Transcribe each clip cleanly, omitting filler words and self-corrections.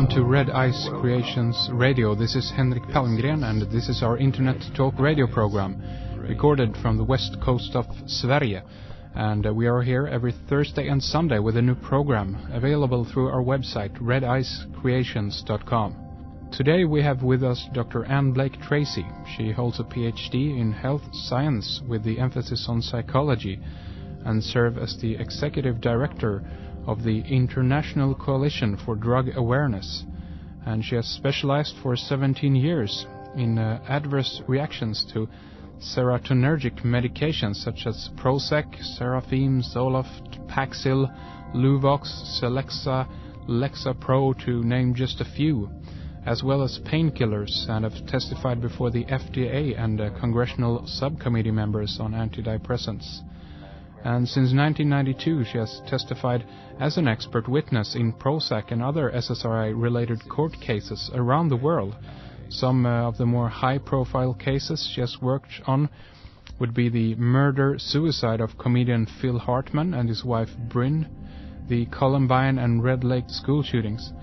to Red Ice Creations Radio. This is Henrik Palmgren, and this is our internet talk radio program, recorded from the west coast of Sverige. And we are here every Thursday and Sunday with a new program, available through our website, redicecreations.com. Today we have with us Dr. Ann Blake Tracy. She holds a PhD in health science with the emphasis on psychology, and serves as the executive director of the International Coalition for Drug Awareness. And she has specialized for 17 years in adverse reactions to serotonergic medications such as Prozac, Serafim, Zoloft, Paxil, Luvox, Celexa, Lexapro, to name just a few, as well as painkillers, and have testified before the FDA and congressional subcommittee members on antidepressants. And since 1992 she has testified as an expert witness in Prozac and other SSRI-related court cases around the world. Some of the more high-profile cases she has worked on would be the murder-suicide of comedian Phil Hartman and his wife Bryn, the Columbine and Red Lake school shootings,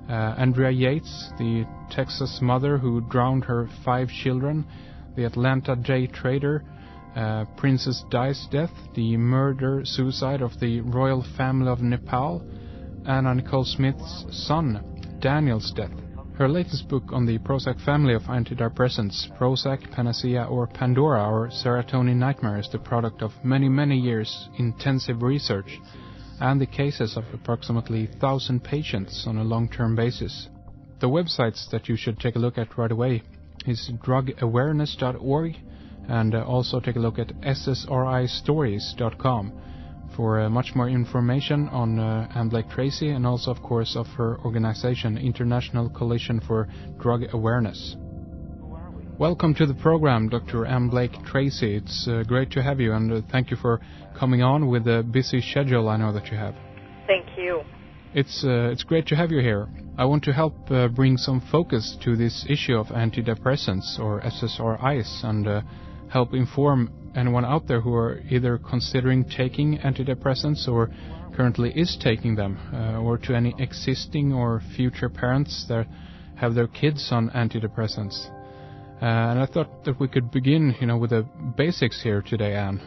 Andrea Yates, the Texas mother who drowned her 5 children, the Atlanta J. Trader, Princess Di's death, the murder-suicide of the royal family of Nepal, Anna Nicole Smith's son, Daniel's death. Her latest book on the Prozac family of antidepressants, Prozac, Panacea or Pandora, or Serotonin Nightmare, is the product of many, many years intensive research and the cases of approximately 1,000 patients on a long-term basis. The websites that you should take a look at right away is drugawareness.org, and also take a look at ssristories.com for much more information on Ann Blake Tracy, and also, of course, of her organization, International Coalition for Drug Awareness. Welcome to the program, Dr. Ann Blake Tracy. It's great to have you, and thank you for coming on with a busy schedule I know that you have. Thank you. It's great to have you here. I want to help bring some focus to this issue of antidepressants, or SSRIs, and help inform anyone out there who are either considering taking antidepressants or currently is taking them, or to any existing or future parents that have their kids on antidepressants. And I thought that we could begin, with the basics here today, Anne.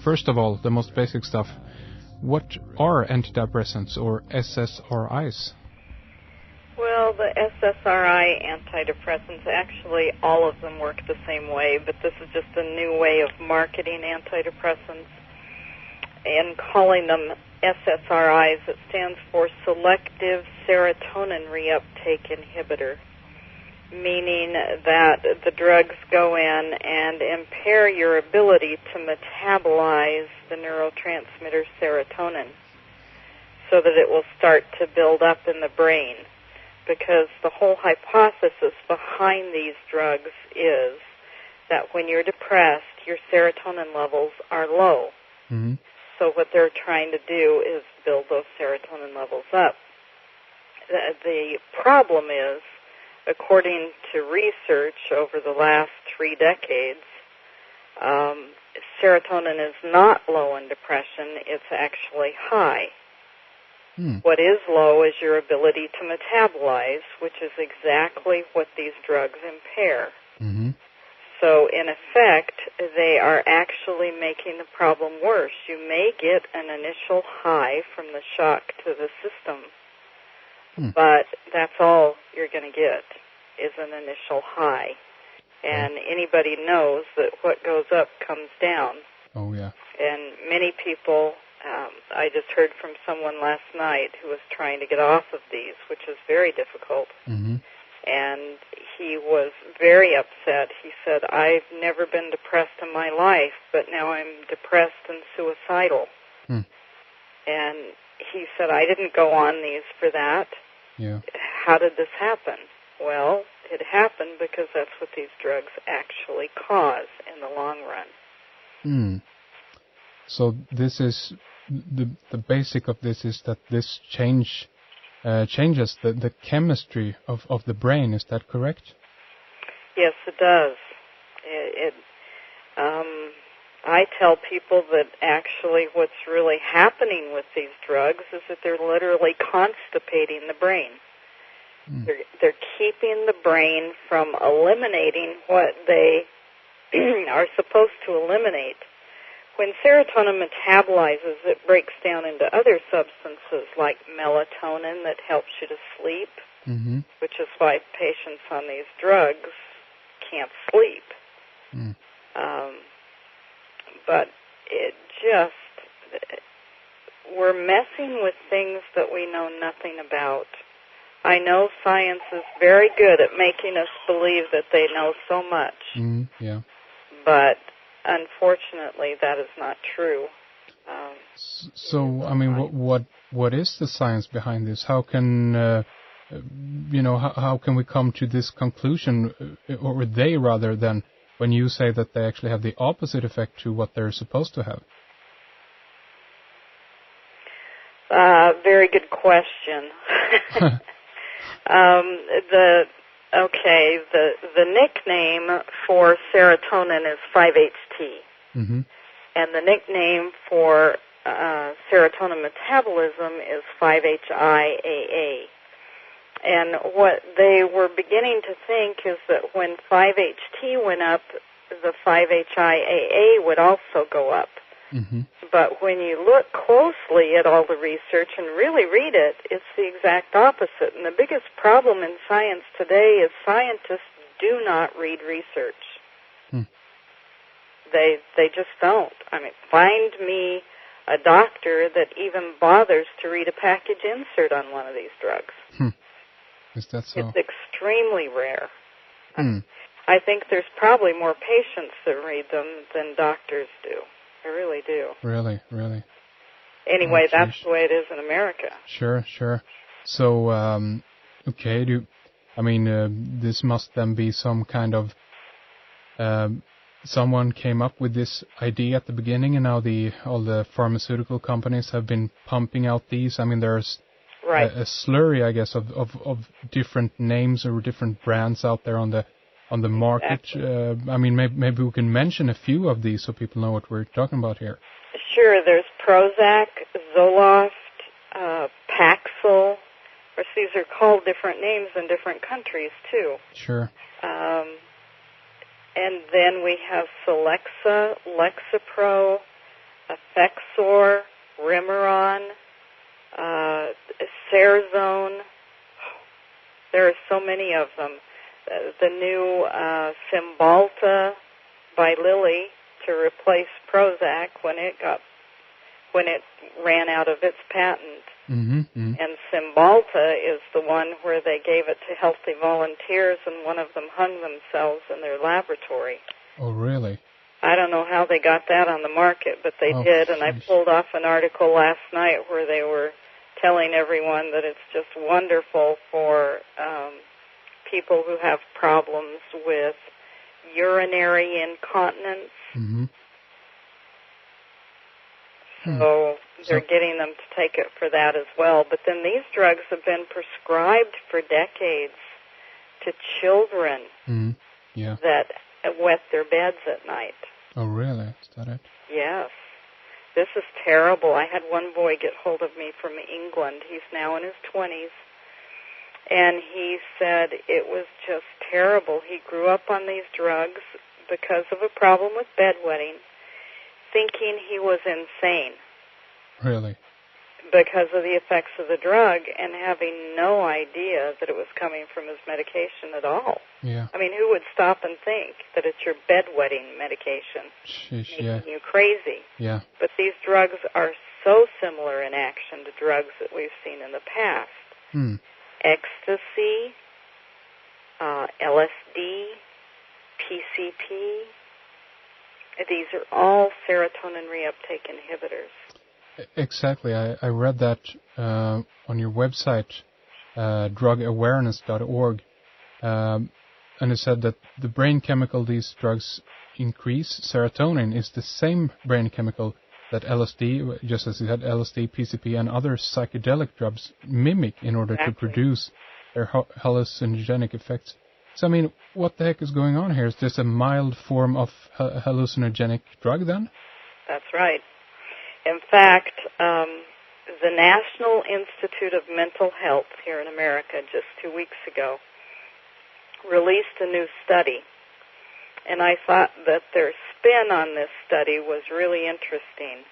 First of all, the most basic stuff. What are antidepressants, or SSRIs? Well, the SSRI antidepressants, actually all of them work the same way, but this is just a new way of marketing antidepressants and calling them SSRIs. It stands for Selective Serotonin Reuptake Inhibitor, meaning that the drugs go in and impair your ability to metabolize the neurotransmitter serotonin so that it will start to build up in the brain. Because the whole hypothesis behind these drugs is that when you're depressed, your serotonin levels are low. Mm-hmm. So what they're trying to do is build those serotonin levels up. The problem is, according to research over the last 3 decades, serotonin is not low in depression, it's actually high. What is low is your ability to metabolize, which is exactly what these drugs impair. Mm-hmm. So, in effect, they are actually making the problem worse. You may get an initial high from the shock to the system, but that's all you're going to get is an initial high. And anybody knows that what goes up comes down. Oh, yeah. And many people... I just heard from someone last night who was trying to get off of these, which is very difficult. Mm-hmm. And he was very upset. He said, I've never been depressed in my life, but now I'm depressed and suicidal. And he said, I didn't go on these for that. Yeah. How did this happen? Well, it happened because that's what these drugs actually cause in the long run. So this is the basic of this is that this changes the chemistry of the brain. Is that correct? Yes, it does. I tell people that actually what's really happening with these drugs is that they're literally constipating the brain. They're keeping the brain from eliminating what they are supposed to eliminate. When serotonin metabolizes, it breaks down into other substances like melatonin that helps you to sleep, which is why patients on these drugs can't sleep. But it just, we're messing with things that we know nothing about. I know science is very good at making us believe that they know so much. But unfortunately, that is not true. So, I mean, what is the science behind this? How can how can we come to this conclusion, or they rather than when you say that they actually have the opposite effect to what they're supposed to have? Very good question. The nickname for serotonin is 5-HT, and the nickname for serotonin metabolism is 5-HIAA. And what they were beginning to think is that when 5-HT went up, the 5-HIAA would also go up. But when you look closely at all the research and really read it, it's the exact opposite. And the biggest problem in science today is scientists do not read research. They just don't. I mean, find me a doctor that even bothers to read a package insert on one of these drugs. Is that so? It's extremely rare. I think there's probably more patients that read them than doctors do. I really do. Really? Anyway, that's the way it is in America. Sure. So, okay, this must then be some kind of, someone came up with this idea at the beginning, and now all the pharmaceutical companies have been pumping out these. I mean, there's a slurry, I guess, of different names or different brands out there on the market. Exactly. Maybe we can mention a few of these so people know what we're talking about here. Sure. There's Prozac, Zoloft, Paxil. Of course, these are called different names in different countries, too. Sure. And then we have Celexa, Lexapro, Effexor, Remeron, Cerazone. There are so many of them. The new Cymbalta by Lilly to replace Prozac when it ran out of its patent. And Cymbalta is the one where they gave it to healthy volunteers, and one of them hung themselves in their laboratory. Oh, really? I don't know how they got that on the market, but they did, and I pulled off an article last night where they were telling everyone that it's just wonderful for people who have problems with urinary incontinence. So they're getting them to take it for that as well. But then these drugs have been prescribed for decades to children that wet their beds at night. Oh, really? Is that it? Yes. This is terrible. I had one boy get hold of me from England. He's now in his 20s. And he said it was just terrible. He grew up on these drugs because of a problem with bedwetting, thinking he was insane. Really? Because of the effects of the drug, and having no idea that it was coming from his medication at all. Yeah. I mean, who would stop and think that it's your bedwetting medication making you crazy? Yeah. But these drugs are so similar in action to drugs that we've seen in the past. Ecstasy, LSD, PCP. These are all serotonin reuptake inhibitors. Exactly. I read that on your website, drugawareness.org, and it said that the brain chemical these drugs increase, serotonin, is the same brain chemical that LSD, just as you had LSD, PCP, and other psychedelic drugs mimic in order to produce their hallucinogenic effects. So, I mean, what the heck is going on here? Is this a mild form of hallucinogenic drug then? That's right. In fact, the the National Institute of Mental Health here in America just 2 weeks ago released a new study. And I thought that their spin on this study was really interesting.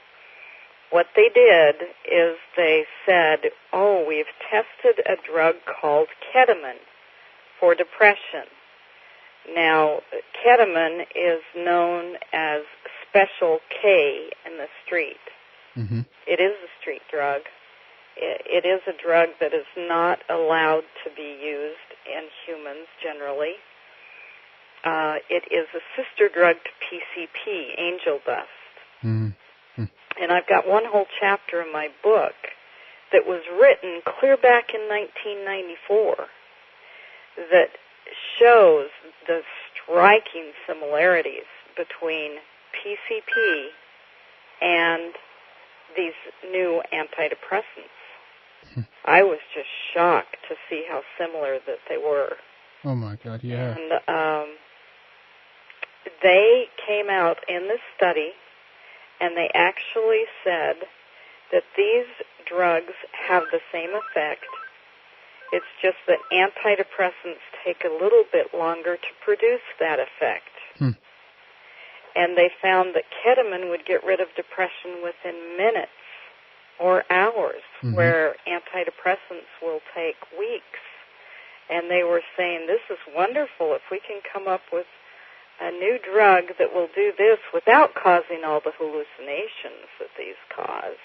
What they did is they said, we've tested a drug called ketamine for depression. Now, ketamine is known as Special K in the street. Mm-hmm. It is a street drug. It is a drug that is not allowed to be used in humans generally. It is a sister drug to PCP, angel dust. Mm-hmm. And I've got one whole chapter in my book that was written clear back in 1994 that shows the striking similarities between PCP and these new antidepressants. I was just shocked to see how similar that they were. Oh my God, yeah. And they came out in this study and they actually said that these drugs have the same effect. It's just that antidepressants take a little bit longer to produce that effect. And they found that ketamine would get rid of depression within minutes or hours, where antidepressants will take weeks. And they were saying, this is wonderful if we can come up with a new drug that will do this without causing all the hallucinations that these cause.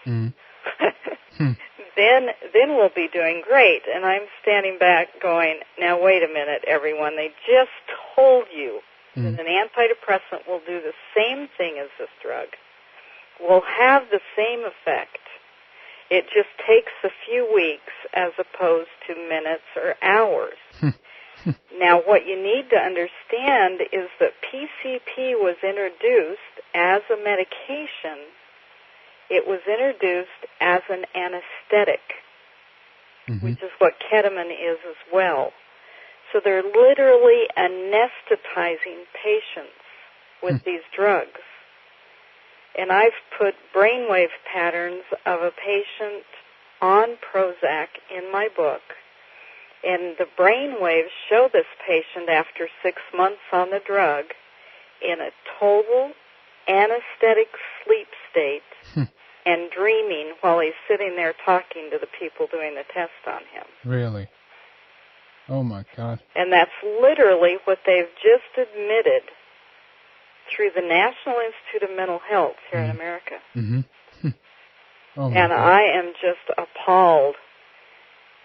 Then we'll be doing great. And I'm standing back going, now wait a minute, everyone. They just told you that an antidepressant will do the same thing as this drug, will have the same effect. It just takes a few weeks as opposed to minutes or hours. Now, what you need to understand is that PCP was introduced as a medication. It was introduced as an anesthetic, which is what ketamine is as well. So they're literally anesthetizing patients with these drugs. And I've put brainwave patterns of a patient on Prozac in my book. And the brainwaves show this patient after 6 months on the drug in a total anesthetic sleep state and dreaming while he's sitting there talking to the people doing the test on him. Really? Oh my God. And that's literally what they've just admitted through the National Institute of Mental Health here in America. Oh my God. I am just appalled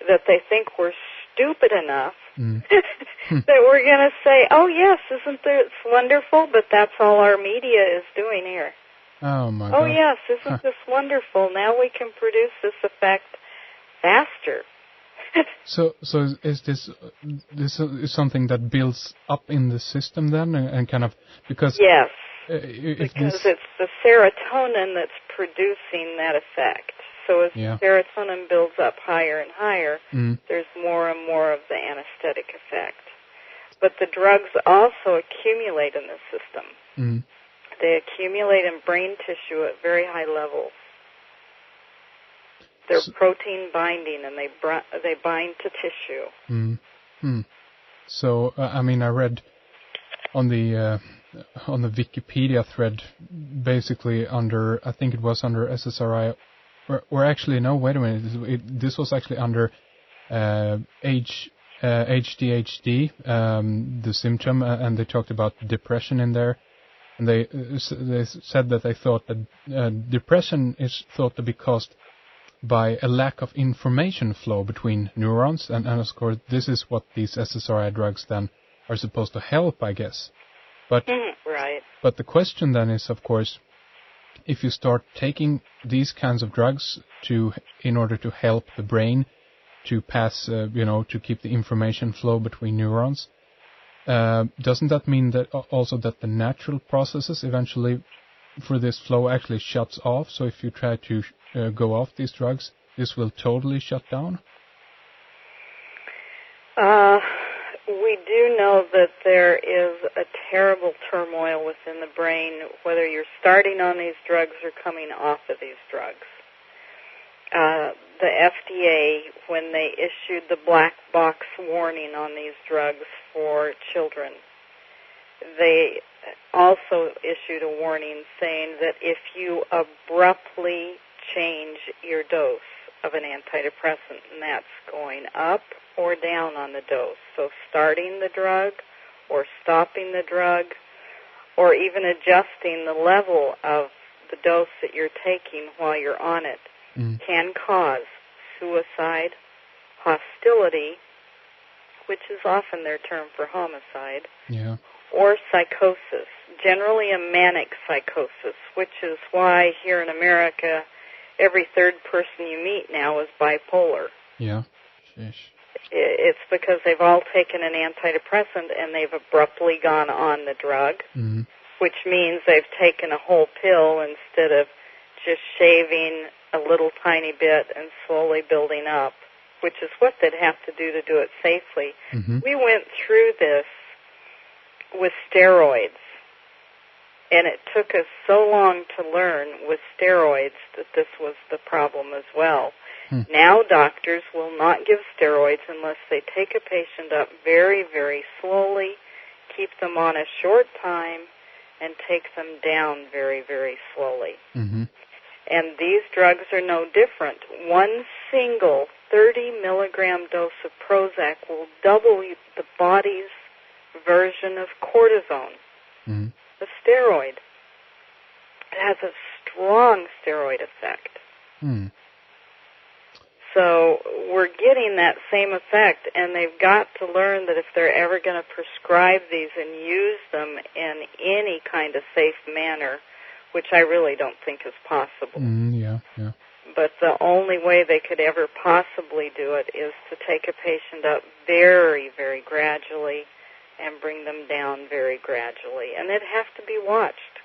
that they think we're stupid enough that we're going to say, oh yes, isn't this wonderful? But that's all our media is doing here. Oh my God. Oh yes, isn't this wonderful? Now we can produce this effect faster. So is this is something that builds up in the system then, and kind of because yes, because it's the serotonin that's producing that effect. So as serotonin builds up higher and higher, there's more and more of the anesthetic effect. But the drugs also accumulate in the system. They accumulate in brain tissue at very high levels. They're protein binding, and they bind to tissue. So, I mean, I read on the Wikipedia thread, basically under, I think it was under SSRI, or actually, no, wait a minute, this was actually under HDHD, the symptom, and they talked about depression in there. And they said that they thought that depression is thought to be caused by a lack of information flow between neurons, and of course this is what these SSRI drugs then are supposed to help, I guess. But right. But the question then is, of course, if you start taking these kinds of drugs in order to help the brain to pass, to keep the information flow between neurons, doesn't that mean that also that the natural processes eventually for this flow actually shuts off? So if you try to go off these drugs, this will totally shut down? We do know that there is a terrible turmoil within the brain, whether you're starting on these drugs or coming off of these drugs. the FDA, when they issued the black box warning on these drugs for children, they also issued a warning saying that if you abruptly change your dose of an antidepressant, and that's going up or down on the dose, so starting the drug or stopping the drug or even adjusting the level of the dose that you're taking while you're on it, can cause suicide, hostility, which is often their term for homicide, or psychosis, generally a manic psychosis, which is why here in America every third person you meet now is bipolar. Yeah. Sheesh. It's because they've all taken an antidepressant and they've abruptly gone on the drug, which means they've taken a whole pill instead of just shaving a little tiny bit and slowly building up, which is what they'd have to do it safely. We went through this with steroids, and it took us so long to learn with steroids that this was the problem as well. Now doctors will not give steroids unless they take a patient up very, very slowly, keep them on a short time, and take them down very, very slowly. And these drugs are no different. One single 30 milligram dose of Prozac will double the body's version of cortisone, the steroid. It has a strong steroid effect. So we're getting that same effect, and they've got to learn that if they're ever going to prescribe these and use them in any kind of safe manner, which I really don't think is possible. But the only way they could ever possibly do it is to take a patient up very, very gradually and bring them down very gradually. And it has to be watched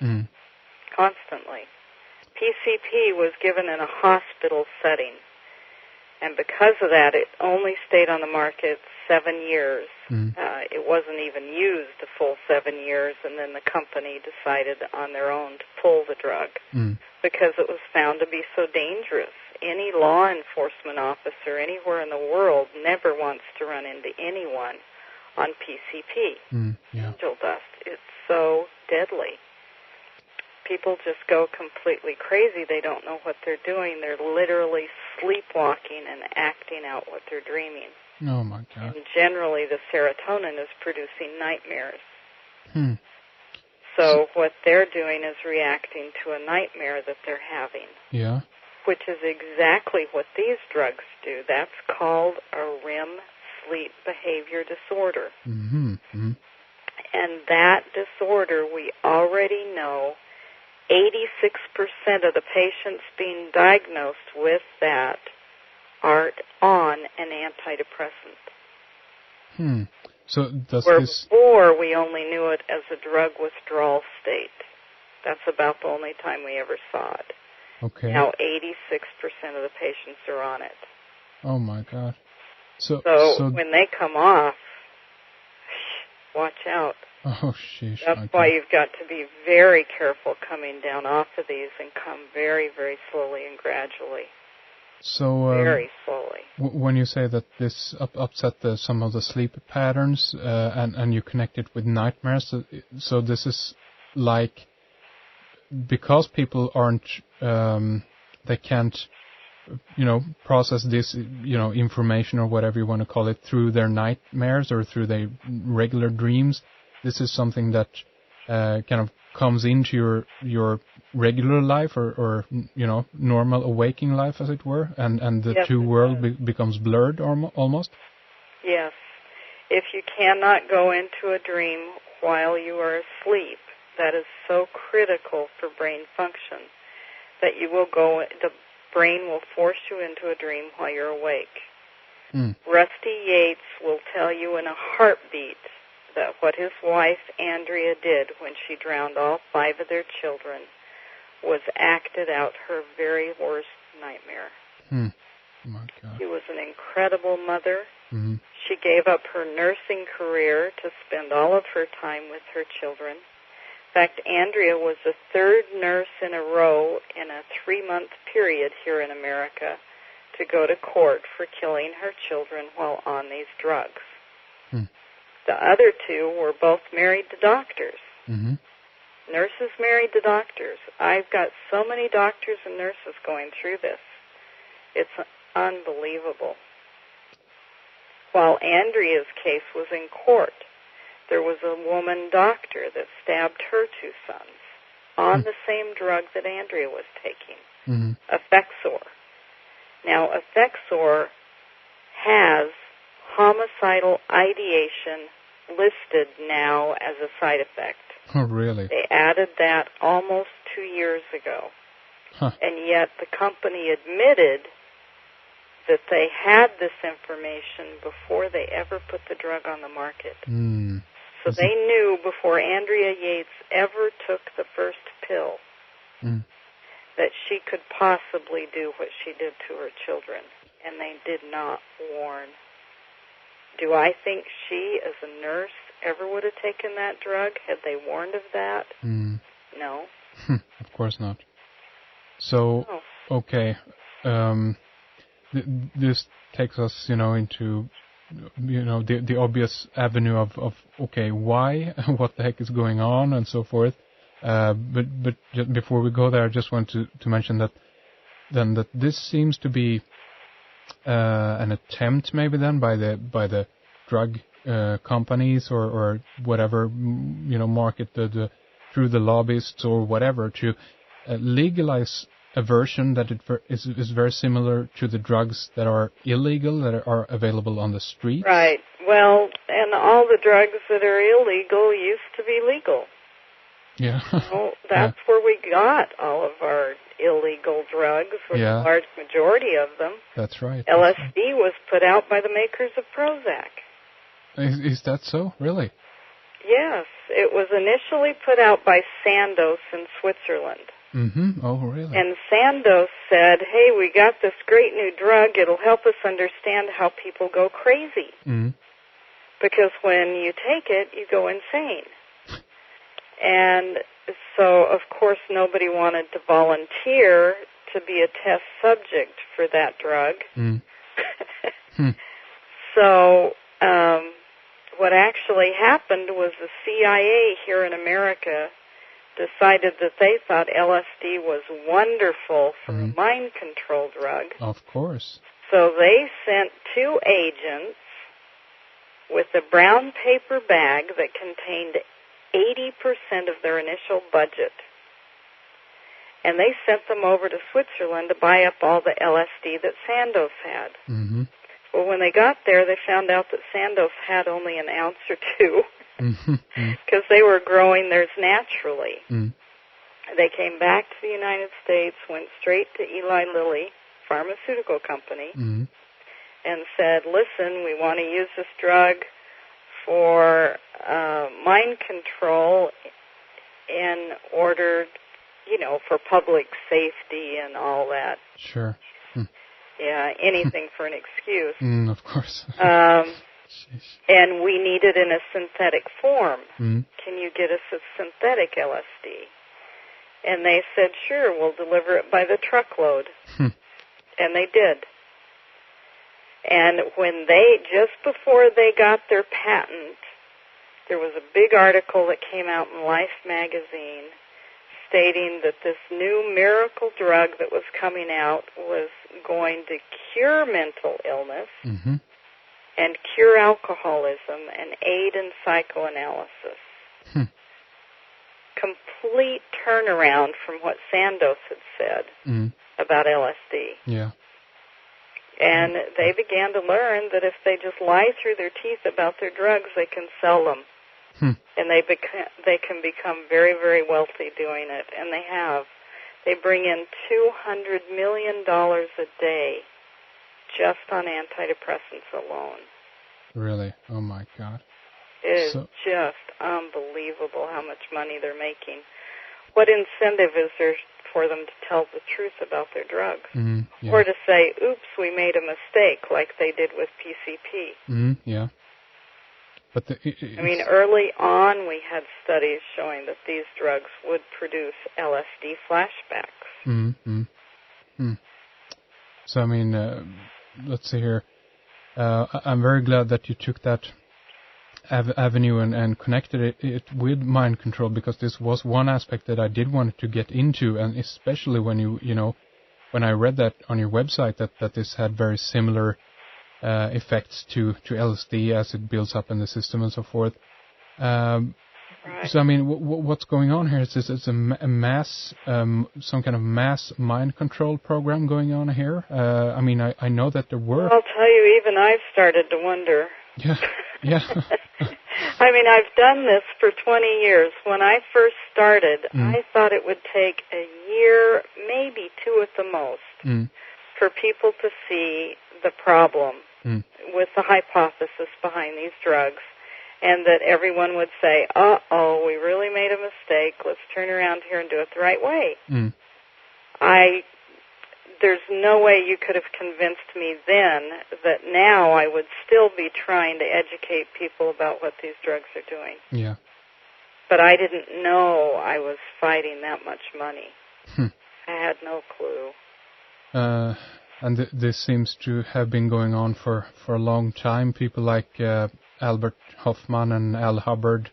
constantly. PCP was given in a hospital setting. And because of that, it only stayed on the market 7 years. It wasn't even used a full 7 years, and then the company decided on their own to pull the drug because it was found to be so dangerous. Any law enforcement officer anywhere in the world never wants to run into anyone on PCP, angel dust. It's so deadly. People just go completely crazy. They don't know what they're doing. They're literally sleepwalking and acting out what they're dreaming. Oh, my God. And generally, the serotonin is producing nightmares. So what they're doing is reacting to a nightmare that they're having. Yeah. Which is exactly what these drugs do. That's called a REM sleep behavior disorder. And that disorder, we already know 86% of the patients being diagnosed with that are on an antidepressant. So does before we only knew it as a drug withdrawal state. That's about the only time we ever saw it. Okay. Now 86% of the patients are on it. Oh my God. So when they come off, watch out. Oh, sheesh. That's why you've got to be very careful coming down off of these and come very, very slowly and gradually. So very slowly. When you say that this upset some of the sleep patterns and you connect it with nightmares, so this is like because people aren't they can't process this information or whatever you want to call it through their nightmares or through their regular dreams. This is something that kind of comes into your regular life or normal awaking life, as it were, and the two worlds becomes blurred almost? Yes. If you cannot go into a dream while you are asleep, that is so critical for brain function that the brain will force you into a dream while you're awake. Rusty Yates will tell you in a heartbeat that what his wife, Andrea, did when she drowned all 5 of their children was acted out her very worst nightmare. Oh my God. She was an incredible mother. She gave up her nursing career to spend all of her time with her children. In fact, Andrea was the 3rd nurse in a row in a 3-month period here in America to go to court for killing her children while on these drugs. The other two were both married to doctors. Nurses married to doctors. I've got so many doctors and nurses going through this. It's unbelievable. While Andrea's case was in court, there was a woman doctor that stabbed her two sons on the same drug that Andrea was taking, Effexor. Now, Effexor has homicidal ideation listed now as a side effect. Oh, really? They added that almost 2 years ago. And yet the company admitted that they had this information before they ever put the drug on the market. So they knew before Andrea Yates ever took the first pill that she could possibly do what she did to her children, and they did not warn. Do I think she, as a nurse, ever would have taken that drug had they warned of that? No. Of course not. So, okay, this takes us, into, the obvious avenue of okay, why, what the heck is going on, and so forth. But just before we go there, I just want to mention that this seems to be an attempt, maybe then by the drug companies or whatever, market through the lobbyists or whatever to legalize a version that is very similar to the drugs that are illegal, that are available on the street. Right. Well, and all the drugs that are illegal used to be legal. Yeah. Well, that's where we got all of our illegal drugs, or the large majority of them. That's right. LSD was put out by the makers of Prozac. Is that so? Really? Yes. It was initially put out by Sandoz in Switzerland. Oh, really? And Sandoz said, hey, we got this great new drug. It'll help us understand how people go crazy. Because when you take it, you go insane. And so, of course, nobody wanted to volunteer to be a test subject for that drug. So what actually happened was the CIA here in America decided that they thought LSD was wonderful for a mind control drug. Of course. So they sent 2 agents with a brown paper bag that contained 80% of their initial budget. And they sent them over to Switzerland to buy up all the LSD that Sandoz had. Well, when they got there, they found out that Sandoz had only an ounce or 2 because they were growing theirs naturally. They came back to the United States, went straight to Eli Lilly Pharmaceutical Company, and said, listen, we want to use this drug for mind control in order, for public safety and all that. Sure. Yeah, anything for an excuse. Of course. And we need it in a synthetic form. Can you get us a synthetic LSD? And they said, sure, we'll deliver it by the truckload. And they did. And just before they got their patent, there was a big article that came out in Life magazine stating that this new miracle drug that was coming out was going to cure mental illness and cure alcoholism and aid in psychoanalysis. Complete turnaround from what Sandoz had said about LSD. Yeah. And they began to learn that if they just lie through their teeth about their drugs, they can sell them. And they can become very, very wealthy doing it. And they have. They bring in $200 million a day just on antidepressants alone. Really? Oh, my God. It is just unbelievable how much money they're making. What incentive is there for them to tell the truth about their drugs? Or to say, oops, we made a mistake, like they did with PCP. Yeah. But early on we had studies showing that these drugs would produce LSD flashbacks. So, I mean, let's see here. I'm very glad that you took that avenue and connected it with mind control, because this was one aspect that I did want to get into, and especially when when I read that on your website that this had very similar effects to LSD as it builds up in the system and so forth. Right. So, I mean, what's going on here? Is this a mass, some kind of mass mind control program going on here? I mean, I know that there were. I'll tell you, even I've started to wonder. Yeah, yeah. I mean, I've done this for 20 years. When I first started, I thought it would take a year, maybe 2 at the most, for people to see the problem with the hypothesis behind these drugs, and that everyone would say, uh-oh, we really made a mistake. Let's turn around here and do it the right way. There's no way you could have convinced me then that now I would still be trying to educate people about what these drugs are doing. Yeah. But I didn't know I was fighting that much money. I had no clue. And this seems to have been going on for a long time. People like Albert Hoffman and Al Hubbard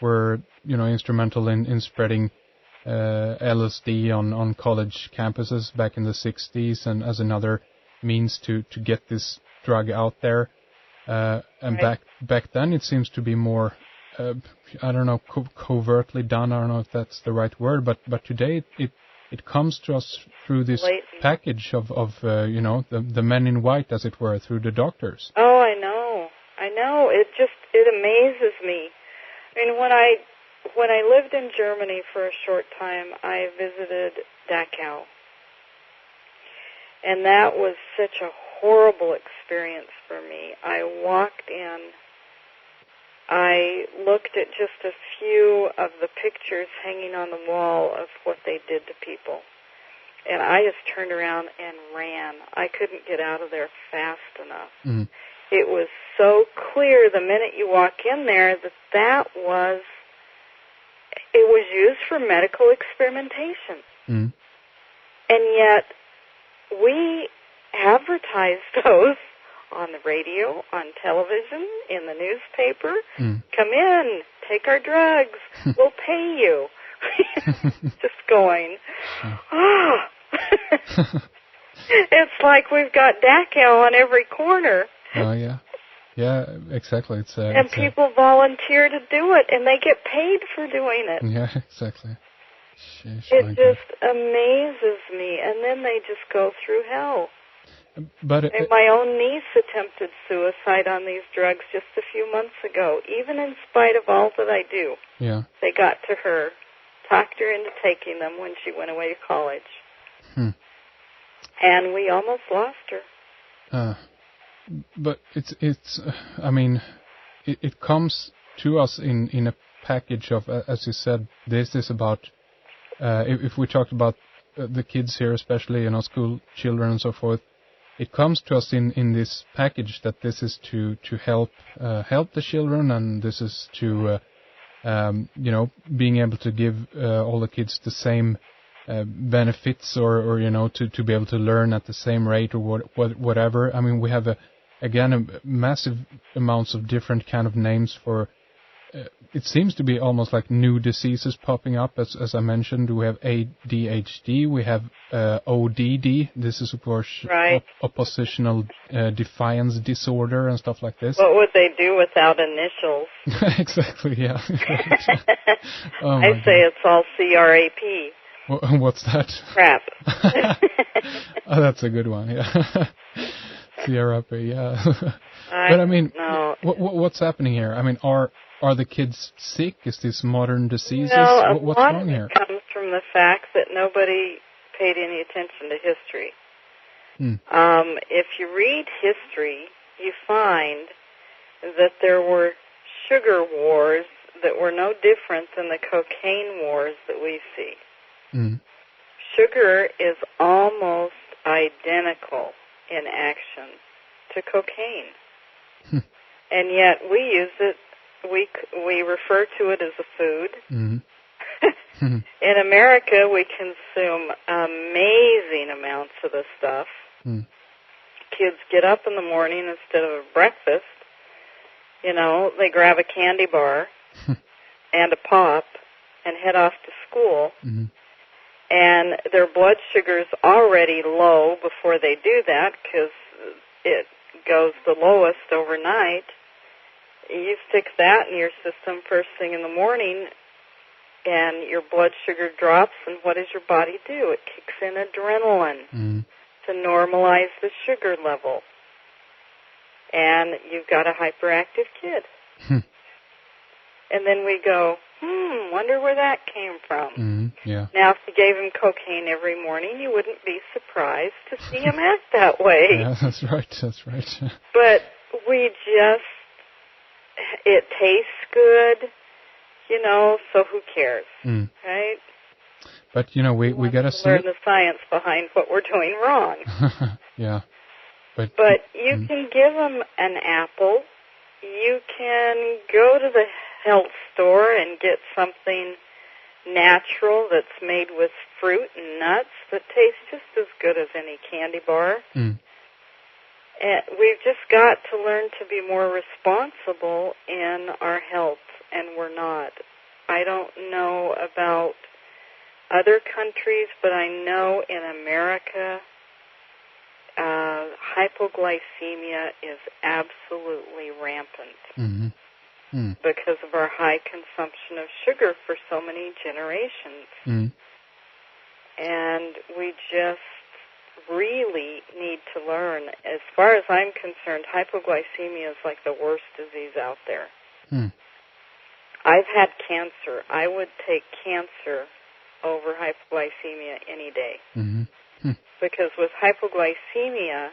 were, instrumental in spreading LSD on college campuses back in the 60s, and as another means to get this drug out there. And right. back then it seems to be more, I don't know, covertly done. I don't know if that's the right word, but today it comes to us through this package of the men in white, as it were, through the doctors. Oh, I know. It amazes me. I mean, when I lived in Germany for a short time, I visited Dachau. And that was such a horrible experience for me. I walked in, I looked at just a few of the pictures hanging on the wall of what they did to people. And I just turned around and ran. I couldn't get out of there fast enough. It was so clear the minute you walk in there that was used for medical experimentation. And yet we advertise those on the radio, on television, in the newspaper. Come in, take our drugs, we'll pay you. Just going, It's like we've got Dachau on every corner. Oh, yeah. Yeah, exactly. And people volunteer to do it, and they get paid for doing it. Yeah, exactly. It just amazes me, and then they just go through hell. But my own niece attempted suicide on these drugs just a few months ago, even in spite of all that I do. Yeah. They got to her, talked her into taking them when she went away to college. And we almost lost her. But it's I mean, it comes to us in a package of, as you said, this is about, if we talked about the kids here, especially, school children and so forth, it comes to us in this package that this is to help the children, and this is to, being able to give all the kids the same benefits, or to be able to learn at the same rate, or whatever. I mean, we have a massive amounts of different kind of names for. It seems to be almost like new diseases popping up. As I mentioned, we have ADHD, we have ODD. This is, of course, right. Oppositional defiance disorder and stuff like this. What would they do without initials? Exactly, yeah. I say it's all CRAP. What's that? Crap. Oh, that's a good one, yeah. CRAP, yeah. But I mean, what's happening here? I mean, are the kids sick? Is this modern diseases? No, what's wrong here? It comes from the fact that nobody paid any attention to history. If you read history, you find that there were sugar wars that were no different than the cocaine wars that we see. Sugar is almost identical in action to cocaine. And yet we use it, we refer to it as a food. In America, we consume amazing amounts of the stuff. Kids get up in the morning instead of breakfast. You know, they grab a candy bar and a pop and head off to school. Mm-hmm. And their blood sugar's already low before they do that because it goes the lowest overnight. You stick that in your system first thing in the morning, and your blood sugar drops, and what does your body do? It kicks in adrenaline to normalize the sugar level. And you've got a hyperactive kid. And then we go, wonder where that came from. Yeah. Now, if you gave him cocaine every morning, you wouldn't be surprised to see him act that way. Yeah, that's right. But we just, it tastes good, you know, so who cares, right? But, you know, we got to learn the science behind what we're doing wrong. Yeah. But you can give them an apple. You can go to the health store and get something natural that's made with fruit and nuts that tastes just as good as any candy bar. And we've just got to learn to be more responsible in our health, and we're not. I don't know about other countries, but I know in America, hypoglycemia is absolutely rampant because of our high consumption of sugar for so many generations. And we just really need to learn. As far as I'm concerned, hypoglycemia is like the worst disease out there. I've had cancer. I would take cancer over hypoglycemia any day. Because with hypoglycemia,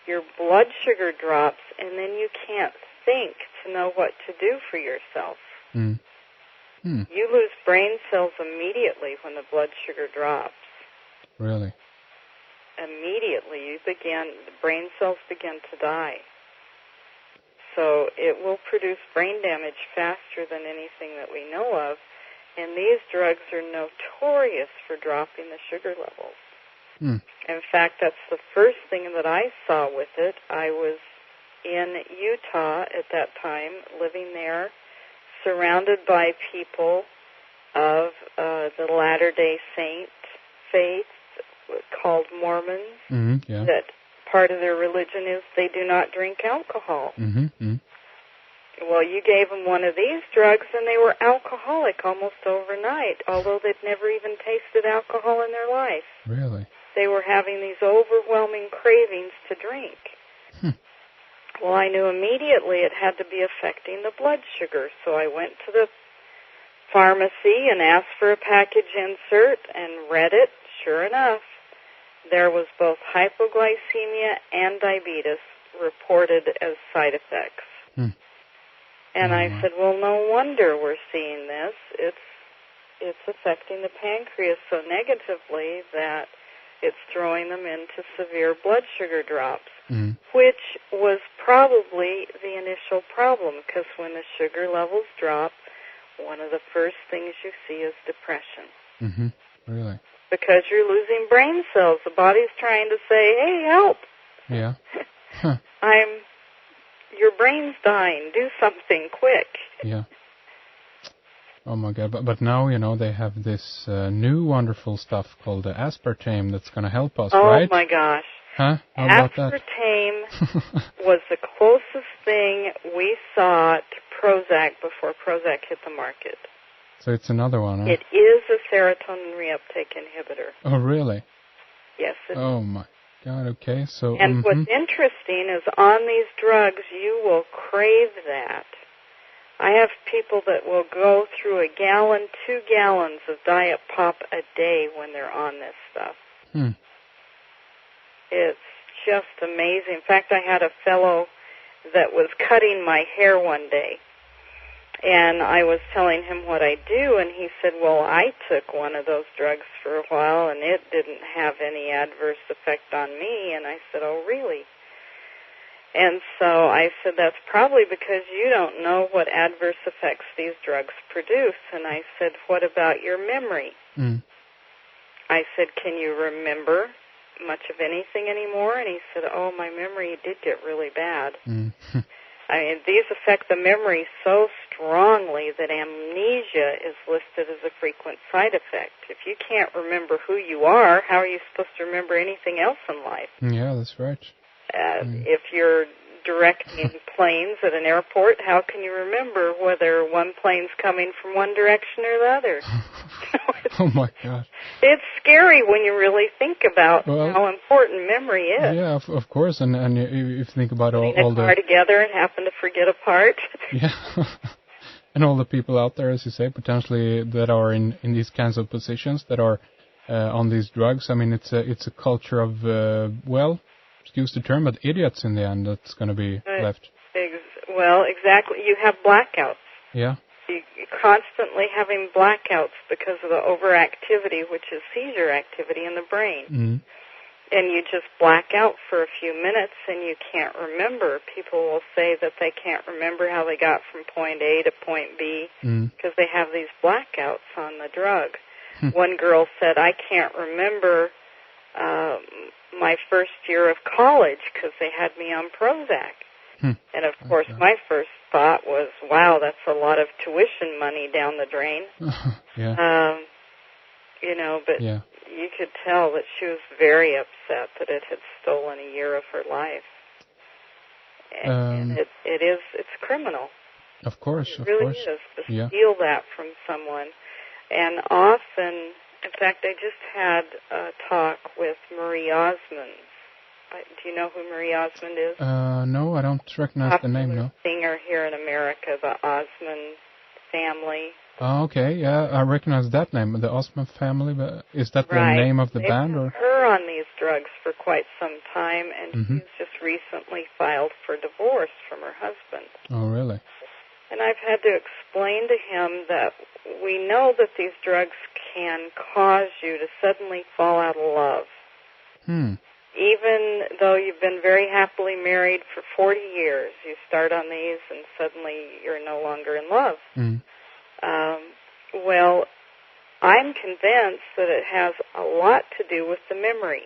your blood sugar drops, and then you can't think to know what to do for yourself. You lose brain cells immediately when the blood sugar drops. Really? Immediately, the brain cells begin to die. So it will produce brain damage faster than anything that we know of, and these drugs are notorious for dropping the sugar levels. In fact, that's the first thing that I saw with it. I was in Utah at that time, living there, surrounded by people of the Latter-day Saint faith called Mormons, that part of their religion is they do not drink alcohol. Well, you gave them one of these drugs, and they were alcoholic almost overnight, although they'd never even tasted alcohol in their life. Really? They were having these overwhelming cravings to drink. Well, I knew immediately it had to be affecting the blood sugar, so I went to the pharmacy and asked for a package insert and read it. Sure enough, there was both hypoglycemia and diabetes reported as side effects. And I said, well, no wonder we're seeing this. It's affecting the pancreas so negatively that it's throwing them into severe blood sugar drops, which was probably the initial problem, because when the sugar levels drop, one of the first things you see is depression. Really? Because you're losing brain cells. The body's trying to say, hey, help. Yeah. Your brain's dying. Do something quick. Yeah. Oh my God! But now, you know, they have this new wonderful stuff called the aspartame that's going to help us, right? Oh my gosh! Huh? How about that? Aspartame was the closest thing we saw to Prozac before Prozac hit the market. So it's another one, huh? It is a serotonin reuptake inhibitor. Oh, really? Yes. Oh my God! Okay, so. And what's interesting is on these drugs, you will crave that. I have people that will go through 2 gallons of Diet Pop a day when they're on this stuff. It's just amazing. In fact, I had a fellow that was cutting my hair one day, and I was telling him what I do, and he said, well, I took one of those drugs for a while, and it didn't have any adverse effect on me. And I said, oh, really? And so I said, that's probably because you don't know what adverse effects these drugs produce. And I said, what about your memory? I said, can you remember much of anything anymore. And he said, oh, my memory did get really bad. Mm. I mean, these affect the memory so strongly that amnesia is listed as a frequent side effect. If you can't remember who you are, how are you supposed to remember anything else in life? Yeah, that's right. If you're directing planes at an airport, how can you remember whether one plane's coming from one direction or the other? Oh, my God. It's scary when you really think about how important memory is. Yeah, of course. And if you think about all the car together and happen to forget a part. Yeah. And all the people out there, as you say, potentially that are in these kinds of positions, that are on these drugs. I mean, it's a culture of, excuse the term, but idiots in the end that's going to be left. Well, exactly. You have blackouts. Yeah. You're constantly having blackouts because of the overactivity, which is seizure activity in the brain. Mm-hmm. And you just black out for a few minutes and you can't remember. People will say that they can't remember how they got from point A to point B because they have these blackouts on the drug. One girl said, I can't remember my first year of college because they had me on Prozac. And, of course, my first thought was, wow, that's a lot of tuition money down the drain. Yeah. But you could tell that she was very upset that it had stolen a year of her life. And it's criminal. Of course, it really is to steal that from someone. And often, in fact, I just had a talk with Marie Osmond. Do you know who Marie Osmond is? No, I don't recognize the name, no. Singer here in America, the Osmond family. Oh, okay, yeah, I recognize that name, the Osmond family. But is that the name of the band? They've had her on these drugs for quite some time, and she's just recently filed for divorce from her husband. Oh, really? And I've had to explain to him that we know that these drugs can cause you to suddenly fall out of love. Even though you've been very happily married for 40 years, you start on these and suddenly you're no longer in love. Well, I'm convinced that it has a lot to do with the memory.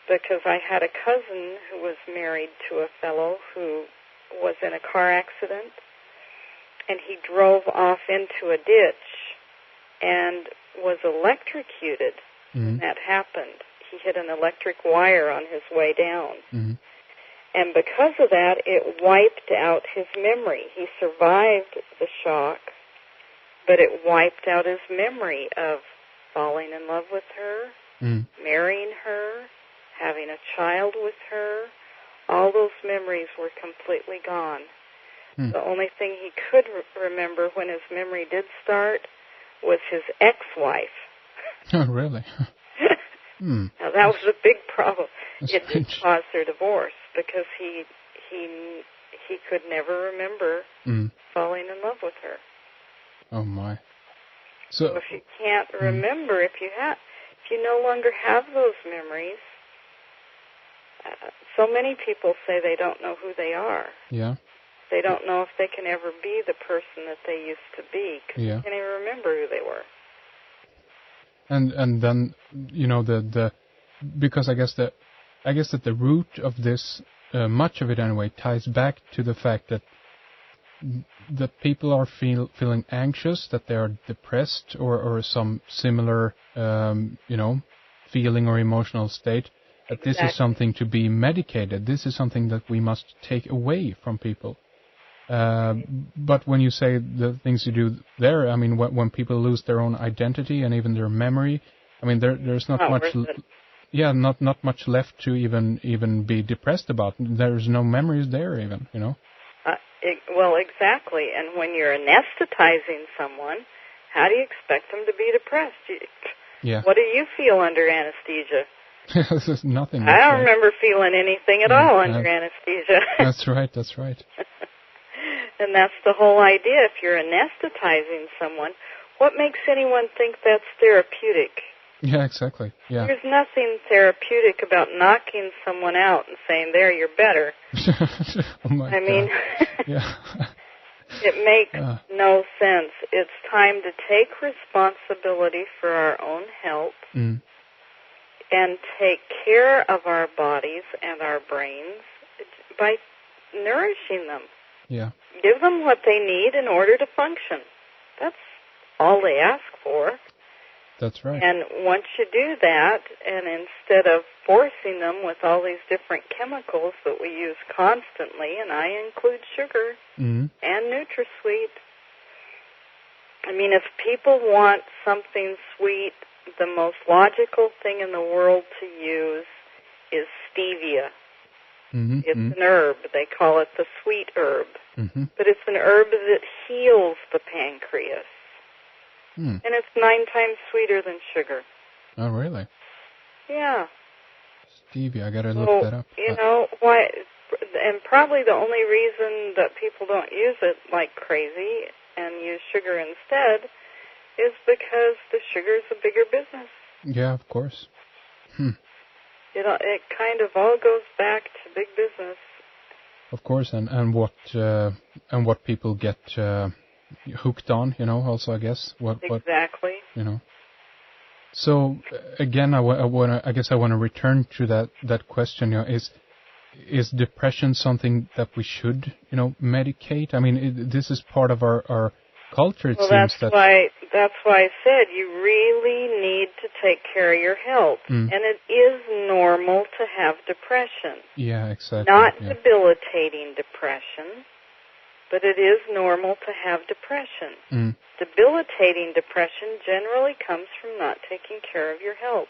Because I had a cousin who was married to a fellow who was in a car accident, and he drove off into a ditch and was electrocuted when that happened. He hit an electric wire on his way down. And because of that, it wiped out his memory. He survived the shock, but it wiped out his memory of falling in love with her, marrying her, having a child with her. All those memories were completely gone. The only thing he could remember when his memory did start was his ex-wife. Oh, really? Now, that was a big problem. It did cause their divorce because he could never remember falling in love with her. Oh, my. So if you can't remember, if you no longer have those memories, so many people say they don't know who they are. Yeah. They don't know if they can ever be the person that they used to be because they can't even remember who they were. And then because I guess that the root of this, much of it anyway, ties back to the fact that people are feeling anxious, that they are depressed or some similar feeling or emotional state. That this is something to be medicated. This is something that we must take away from people. But when you say the things you do there, I mean, when people lose their own identity and even their memory, I mean, there's not much, not much left to even be depressed about. There's no memories there even, Well, exactly. And when you're anesthetizing someone, how do you expect them to be depressed? What do you feel under anesthesia? There's nothing. I don't remember feeling anything at all under anesthesia. That's right. And that's the whole idea. If you're anesthetizing someone, what makes anyone think that's therapeutic? Yeah, exactly. Yeah. There's nothing therapeutic about knocking someone out and saying, there, you're better. Oh my God. mean, it makes no sense. It's time to take responsibility for our own health. and take care of our bodies and our brains by nourishing them. Yeah. Give them what they need in order to function. That's all they ask for. That's right. And once you do that, and instead of forcing them with all these different chemicals that we use constantly, and I include sugar and NutraSweet, I mean, if people want something sweet, the most logical thing in the world to use is stevia. It's an herb. They call it the sweet herb. But it's an herb that heals the pancreas. And it's 9 times sweeter than sugar. Oh, really? Yeah. Stevia, I gotta look that up. You know, why? And probably the only reason that people don't use it like crazy and use sugar instead is because the sugar's a bigger business. Yeah, of course. It kind of all goes back to big business. Of course, and what people get hooked on, you know, also, I guess. Exactly. You know. So again, I guess I want to return to that question. You know, is depression something that we should, you know, medicate? I mean, this is part of our culture. It seems that's why I said you really need to take care of your health, and it is normal to have depression. Yeah, exactly. Not debilitating depression, but it is normal to have depression. Debilitating depression generally comes from not taking care of your health.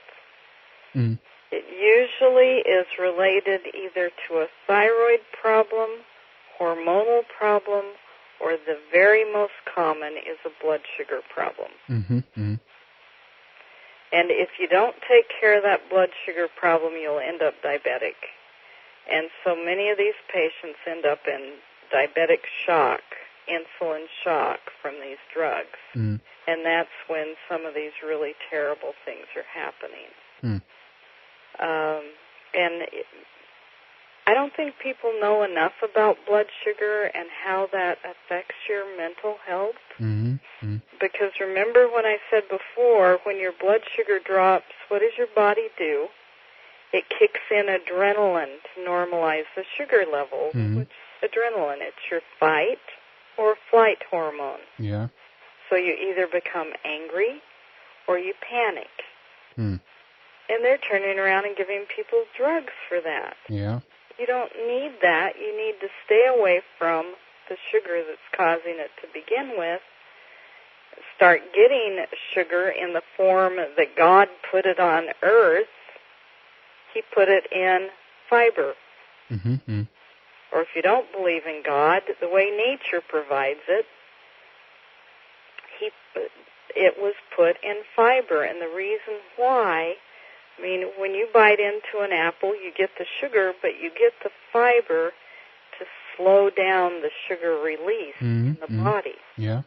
It usually is related either to a thyroid problem, hormonal problem, or the very most common is a blood sugar problem. And if you don't take care of that blood sugar problem, you'll end up diabetic. And so many of these patients end up in diabetic shock, insulin shock from these drugs. And that's when some of these really terrible things are happening. I don't think people know enough about blood sugar and how that affects your mental health. Because remember when I said before, when your blood sugar drops, what does your body do? It kicks in adrenaline to normalize the sugar levels. Which adrenaline? It's your fight or flight hormone. Yeah. So you either become angry or you panic. And they're turning around and giving people drugs for that. Yeah. You don't need that. You need to stay away from the sugar that's causing it to begin with. Start getting sugar in the form that God put it on earth. He put it in fiber. Or if you don't believe in God, the way nature provides it, it was put in fiber. And the reason why, I mean, when you bite into an apple, you get the sugar, but you get the fiber to slow down the sugar release in the body. Yeah.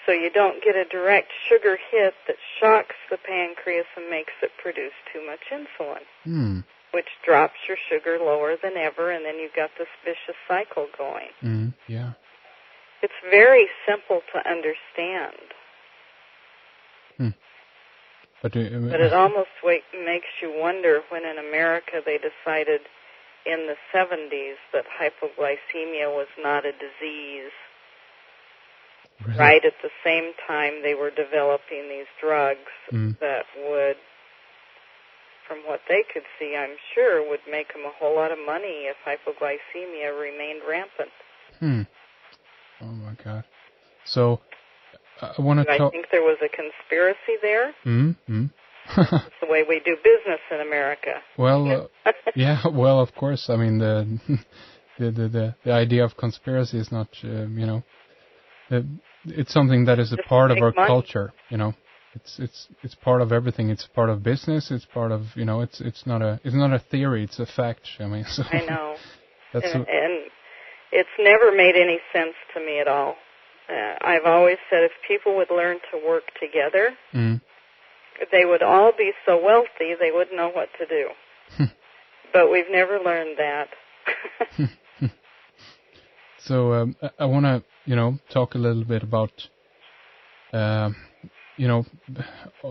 So you don't get a direct sugar hit that shocks the pancreas and makes it produce too much insulin, which drops your sugar lower than ever, and then you've got this vicious cycle going. Yeah. It's very simple to understand. But it almost makes you wonder when in America they decided in the 70s that hypoglycemia was not a disease. Really? Right at the same time they were developing these drugs that would, from what they could see, I'm sure, would make them a whole lot of money if hypoglycemia remained rampant. Oh, my God. So, I want to talk... I think there was a conspiracy there. It's the way we do business in America. Well, yeah, well, of course. I mean, the idea of conspiracy is not, you know, it's something that is a part of our culture, you know. It's part of everything. It's part of business. It's part of, you know, it's not a theory. It's a fact. I mean, so I know. And it's never made any sense to me at all. I've always said if people would learn to work together, they would all be so wealthy they wouldn't know what to do. But we've never learned that. So I want to, you know, talk a little bit about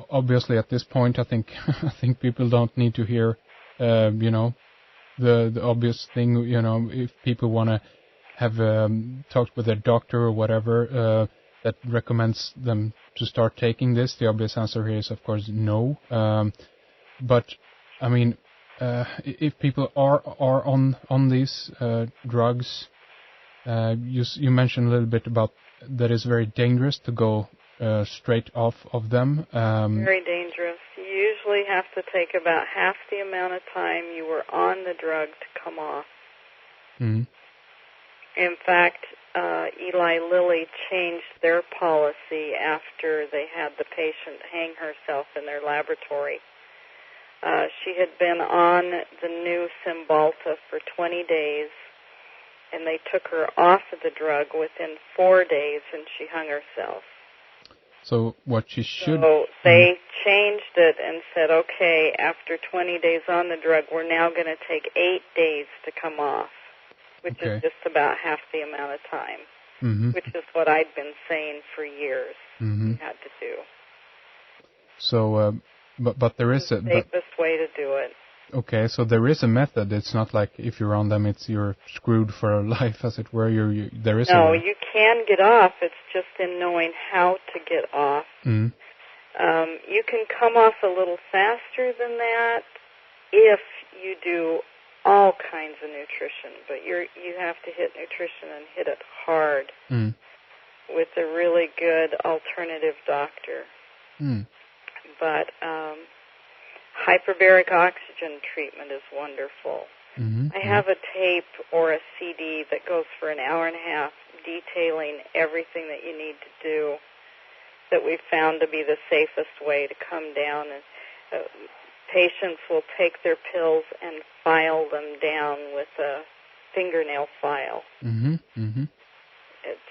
obviously at this point, I think people don't need to hear, the obvious thing. If people want to have talked with their doctor or whatever that recommends them to start taking this, the obvious answer here is of course no. But I mean, if people are on these drugs, you mentioned a little bit about that it's very dangerous to go straight off of them. Very dangerous. You usually have to take about half the amount of time you were on the drug to come off. Mm-hmm. In fact, Eli Lilly changed their policy after they had the patient hang herself in their laboratory. She had been on the new Cymbalta for 20 days, and they took her off of the drug within 4 days, and she hung herself. So what she should... So they changed it and said, okay, after 20 days on the drug, we're now going to take 8 days to come off, which is just about half the amount of time, which is what I'd been saying for years you had to do. So, but there is the safest way to do it. Okay, so there is a method. It's not like if you're on them, you're screwed for life, as it were. There is no, you can get off. It's just in knowing how to get off. Mm. You can come off a little faster than that if you do all kinds of nutrition, but you have to hit nutrition and hit it hard with a really good alternative doctor. Mm. But hyperbaric oxygen treatment is wonderful. I have a tape or a CD that goes for an hour and a half detailing everything that you need to do that we've found to be the safest way to come down. And patients will take their pills and file them down with a fingernail file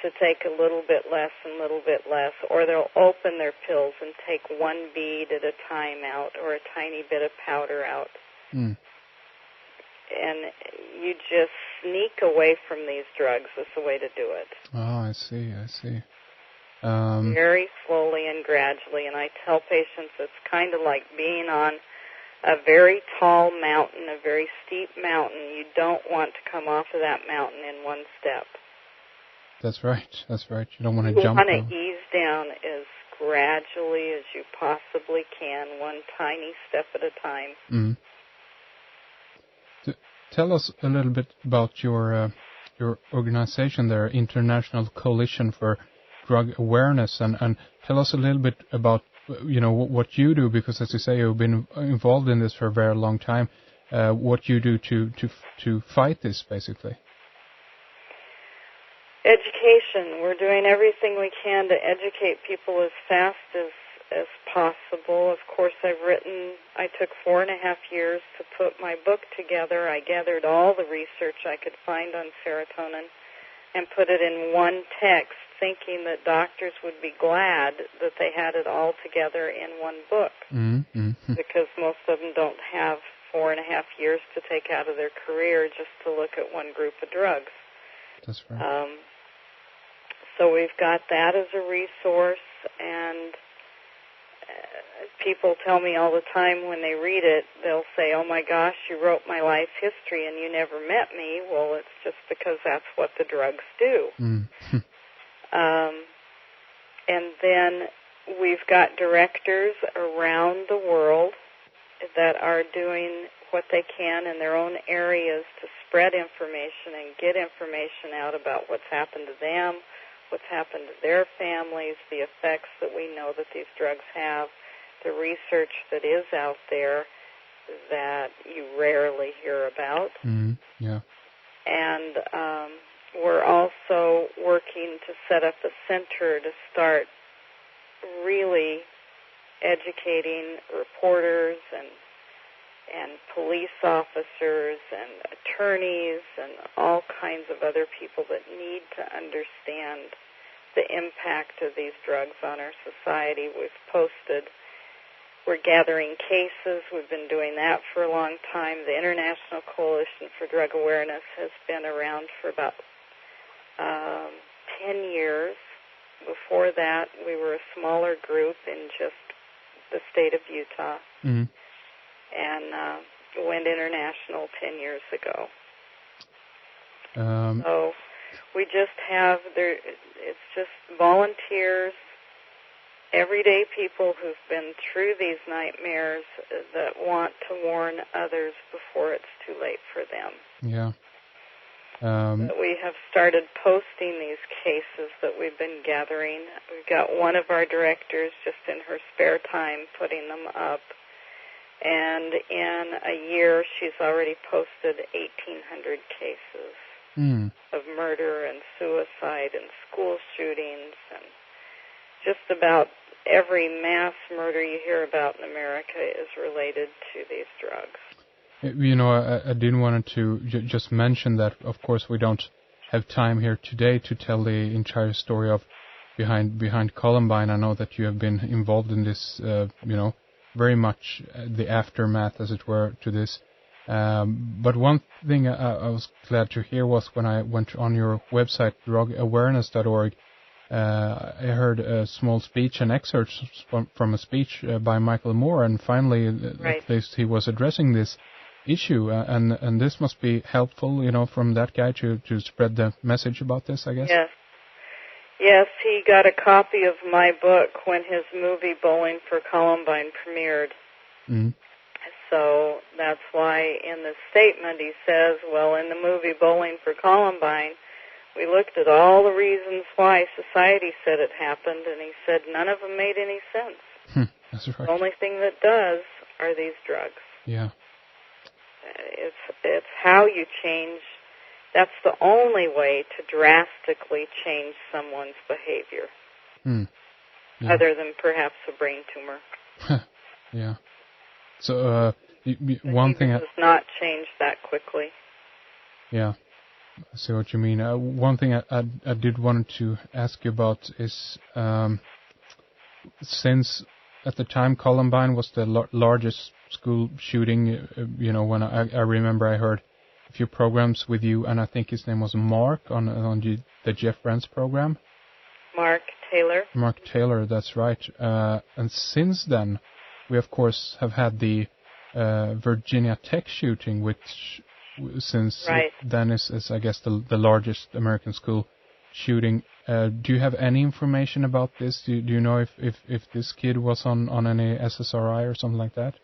to take a little bit less and a little bit less, or they'll open their pills and take one bead at a time out or a tiny bit of powder out. And you just sneak away from these drugs is the way to do it. Oh, I see. Very slowly and gradually, and I tell patients it's kind of like being on a very tall mountain, a very steep mountain. You don't want to come off of that mountain in one step. That's right. You don't want to jump. You want to ease down as gradually as you possibly can, one tiny step at a time. Tell us a little bit about your organization there, International Coalition for Drug Awareness, and tell us a little bit about what you do, because as you say, you've been involved in this for a very long time. What you do to fight this, basically. Education. We're doing everything we can to educate people as fast as possible. Of course, I took 4.5 years to put my book together. I gathered all the research I could find on serotonin and put it in one text, thinking that doctors would be glad that they had it all together in one book, because most of them don't have 4.5 years to take out of their career just to look at one group of drugs. That's right. So we've got that as a resource, and people tell me all the time when they read it, they'll say, oh my gosh, you wrote my life history and you never met me. Well, it's just because that's what the drugs do. And then we've got directors around the world that are doing what they can in their own areas to spread information and get information out about what's happened to them, what's happened to their families, the effects that we know that these drugs have, the research that is out there that you rarely hear about. Yeah. And we're also working to set up a center to start really educating reporters and police officers and attorneys and all kinds of other people that need to understand the impact of these drugs on our society. We're gathering cases. We've been doing that for a long time. The International Coalition for Drug Awareness has been around for about 10 years. before that, we were a smaller group in just the state of Utah, Mm. and went international 10 years ago. Um, So we just have there. It's just volunteers, everyday people who've been through these nightmares that want to warn others before it's too late for them. yeah. We have started posting these cases that we've been gathering. We've got one of our directors just in her spare time putting them up. And in a year, she's already posted 1,800 cases Mm. of murder and suicide and school shootings and just about every mass murder you hear about in America is related to these drugs. You know, I did want to just mention that, of course, we don't have time here today to tell the entire story of behind Columbine. I know that you have been involved in this, you know, very much the aftermath, as it were, to this. But one thing I was glad to hear was when I went on your website, drugawareness.org, I heard a small speech, an excerpt from a speech by Michael Moore, and finally, Right. at least he was addressing this issue, and this must be helpful, you know, from that guy to spread the message about this, I guess. Yes, he got a copy of my book when his movie Bowling for Columbine premiered. Mm. So that's why in the statement he says, well, in the movie Bowling for Columbine, we looked at all the reasons why society said it happened, and he said none of them made any sense. That's right. The only thing that does are these drugs. Yeah. It's how you change. That's the only way to drastically change someone's behavior, Yeah. other than perhaps a brain tumor. Yeah. So one thing does not change that quickly. Yeah, I see what you mean. One thing I did want to ask you about is, since at the time Columbine was the largest school shooting, you know, when I remember I heard a few programs with you, and I think his name was Mark on the Jeff Brent's program. Mark Taylor. Mark Taylor, that's right. And since then, we of course have had the Virginia Tech shooting, which since Right. then is I guess the largest American school shooting. Do you have any information about this? Do you know if this kid was on any SSRI or something like that?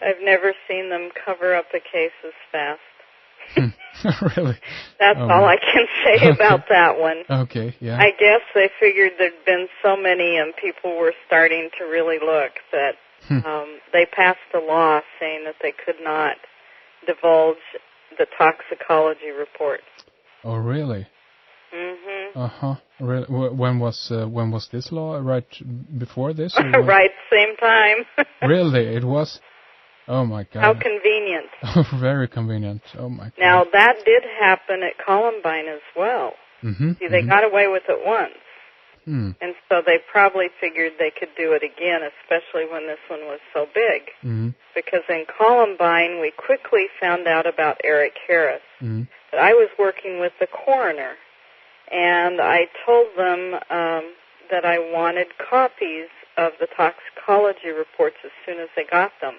I've never seen them cover up the cases fast. Really? That's all I can say about that one. Okay, yeah. I guess they figured there'd been so many and people were starting to really look that they passed a law saying that they could not divulge the toxicology report. Oh, really? Mm-hmm. Really? When was this law? Right before this? Or Right, same time. Really? It was? Oh my God. How convenient. Very convenient. Oh my God. Now, that did happen at Columbine as well. Mm-hmm. See, they got away with it once. Mm. And so they probably figured they could do it again, especially when this one was so big. Mm-hmm. Because in Columbine, we quickly found out about Eric Harris. Mm-hmm. But I was working with the coroner, and I told them that I wanted copies of the toxicology reports as soon as they got them.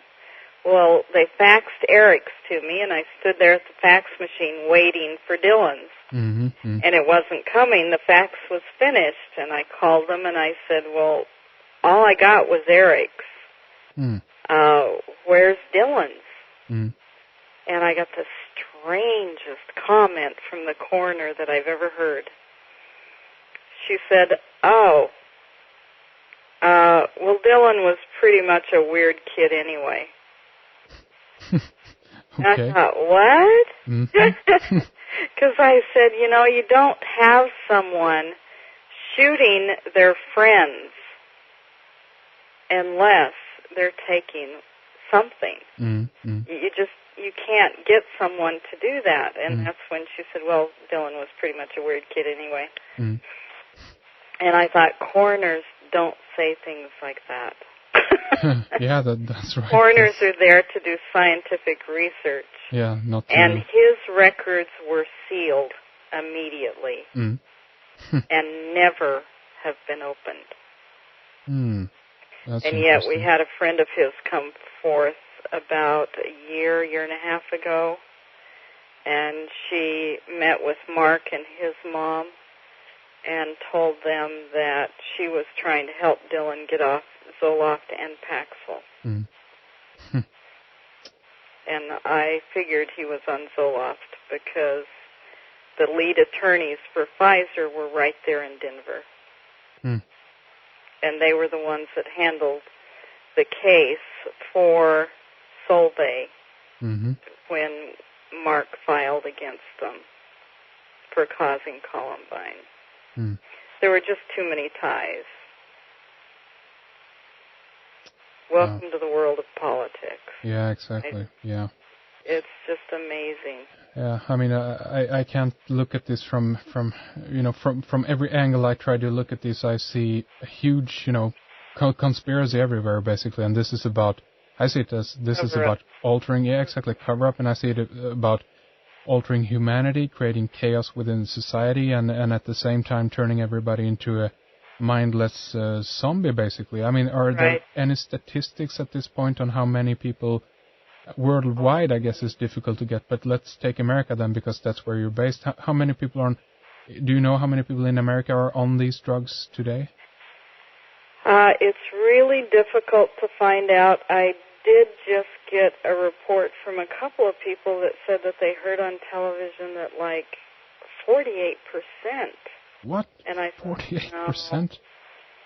Well, they faxed Eric's to me, and I stood there at the fax machine waiting for Dylan's. Mm-hmm. Mm-hmm. And it wasn't coming. The fax was finished, and I called them, and I said, well, all I got was Eric's. Mm. Where's Dylan's? Mm. And I got the strangest comment from the coroner that I've ever heard. She said, well, Dylan was pretty much a weird kid anyway. Okay. I thought, what? Mm-hmm. Because I said, you don't have someone shooting their friends unless they're taking something. Mm-hmm. You can't get someone to do that. And that's when she said, well, Dylan was pretty much a weird kid anyway. Mm. And I thought, coroners don't say things like that. Yeah, that's right. Coroners are there to do scientific research. Yeah, not to... And his records were sealed immediately Mm. and never have been opened. That's and yet we interesting. had a friend of his come forth about a year and a half ago, and she met with Mark and his mom and told them that she was trying to help Dylan get off Zoloft and Paxil. And I figured he was on Zoloft because the lead attorneys for Pfizer were right there in Denver. And they were the ones that handled the case for Solvay when Mark filed against them for causing Columbine. There were just too many ties. Welcome to the world of politics. Yeah, exactly. Yeah. It's just amazing. Yeah, I mean, I can't look at this from every angle I try to look at this. I see a huge, conspiracy everywhere, basically, and this is about. I see it as this is about altering. Yeah, exactly, cover up, and I see it about altering humanity, creating chaos within society, and at the same time turning everybody into a mindless zombie, basically. I mean, are there any statistics at this point on how many people worldwide? I guess is difficult to get, but let's take America then, because that's where you're based. How many people are do you know how many people in America are on these drugs today? It's really difficult to find out. I did just get a report from a couple of people that said that they heard on television that like 48%. What? And I 48%?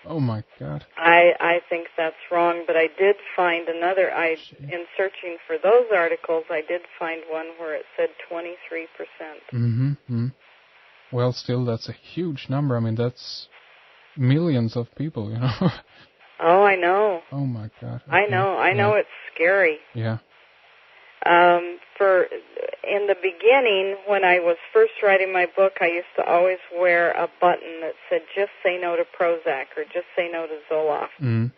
Oh my God. I think that's wrong, but I did find another. In searching for those articles, I did find one where it said 23%. Well, still, that's a huge number. I mean, that's millions of people, Oh, I know. Oh my God. Okay. I know it's scary. Yeah. In the beginning, when I was first writing my book, I used to always wear a button that said, just say no to Prozac or just say no to Zoloft. And